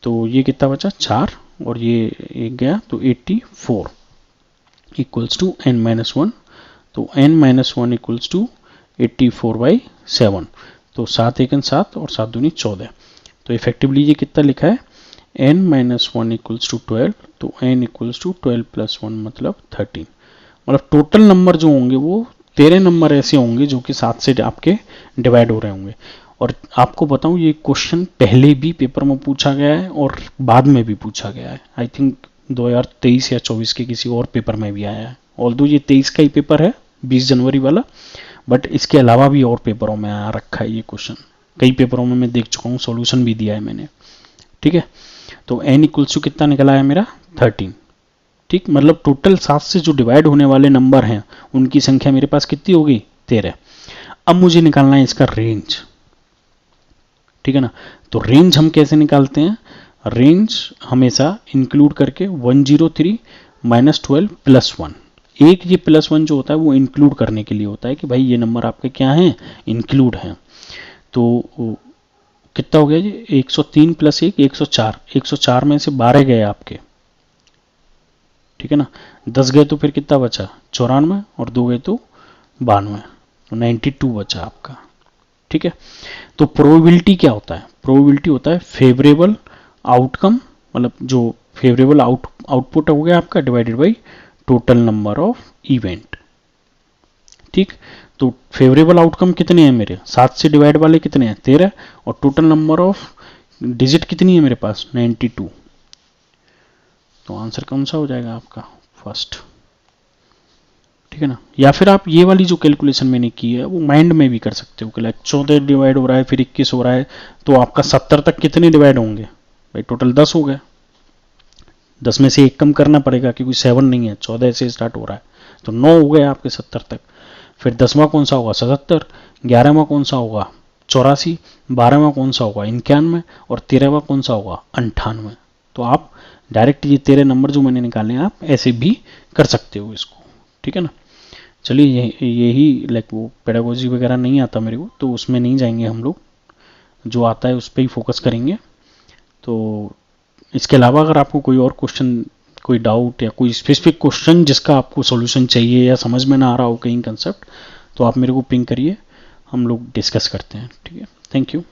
तो ये कितना बचा 4 और ये एक गया तो 84 इक्वल्स टू n माइनस 1, तो n माइनस 1 इक्वल्स टू 84/7, तो 7 एकन 7 और 7 दूनी 14। तो इफेक्टिवली ये कितना लिखा है n माइनस 1 इक्वल्स टू 12, तो n इक्वल्स टू 12 प्लस 1 मतलब 13। मतलब टोटल नंबर जो होंगे वो 13 नंबर ऐसे होंगे जो कि 7 से आपके डिवाइड हो रहे होंगे। और आपको बताऊं ये क्वेश्चन पहले भी पेपर में पूछा गया है और बाद में भी पूछा गया है, आई थिंक 2023 या 24 के किसी और पेपर में भी आया है। ऑल्दो ये 23 का ही पेपर है 20 जनवरी वाला, बट इसके अलावा भी और पेपरों में आ रखा है ये क्वेश्चन, कई पेपरों में मैं देख चुका हूँ, सॉल्यूशन भी दिया है मैंने, ठीक है। तो n इक्वल्स टू कितना निकला है मेरा 13, ठीक। मतलब टोटल 7 से जो डिवाइड होने वाले नंबर हैं उनकी संख्या मेरे पास कितनी होगी 13। अब मुझे निकालना है इसका रेंज, ठीक है ना। तो रेंज हम कैसे निकालते हैं, रेंज हमेशा इंक्लूड करके 103 माइनस 12 प्लस 1, एक ये प्लस 1 जो होता है वो इंक्लूड करने के लिए होता है कि भाई ये नंबर आपके क्या हैं इंक्लूड हैं। तो कितना हो गया जी 103 प्लस 1 104, 104 में से 12 गए आपके, ठीक है ना, 10 गए तो फिर कितना बचा 94 और 2 गए तो 92, तो 92 बचा आपका, ठीक है। तो प्रोबेबिलिटी क्या होता है, प्रोबेबिलिटी होता है फेवरेबल आउटकम, मतलब जो फेवरेबल आउटपुट हो गया आपका divided by total number of event, ठीक। तो फेवरेबल आउटकम कितने हैं मेरे 7 से डिवाइड वाले कितने हैं 13, और टोटल नंबर ऑफ डिजिट कितनी है मेरे पास 92। तो आंसर कौन सा हो जाएगा आपका फर्स्ट, ठीक है ना। या फिर आप ये वाली जो कैलकुलेशन मैंने की है वो माइंड में भी कर सकते हो कि लाइक 14 डिवाइड हो रहा है फिर 21 हो रहा है, तो आपका 70 तक कितने डिवाइड होंगे भाई, टोटल 10 हो गए, 10 में से एक कम करना पड़ेगा क्योंकि 7 नहीं है, 14 से स्टार्ट हो रहा है, तो 9 हो गए आपके 70 तक। फिर 10वां कौन सा होगा 77, 11वां कौन सा होगा 84, 12वां कौन सा होगा 91 और 13वां कौन सा होगा 98। तो आप डायरेक्ट ये 13 नंबर जो मैंने निकाले हैं आप ऐसे भी कर सकते हो इसको, ठीक है ना। चलिए यही लाइक वो पेडागोजी वगैरह नहीं आता मेरे को, तो उसमें नहीं जाएंगे हम लोग, जो आता है उस पर ही फोकस करेंगे। तो इसके अलावा अगर आपको कोई और क्वेश्चन, कोई डाउट या कोई स्पेसिफिक क्वेश्चन जिसका आपको सॉल्यूशन चाहिए या समझ में ना आ रहा हो कहीं कंसेप्ट, तो आप मेरे को पिंग करिए, हम लोग डिस्कस करते हैं, ठीक है। Thank you.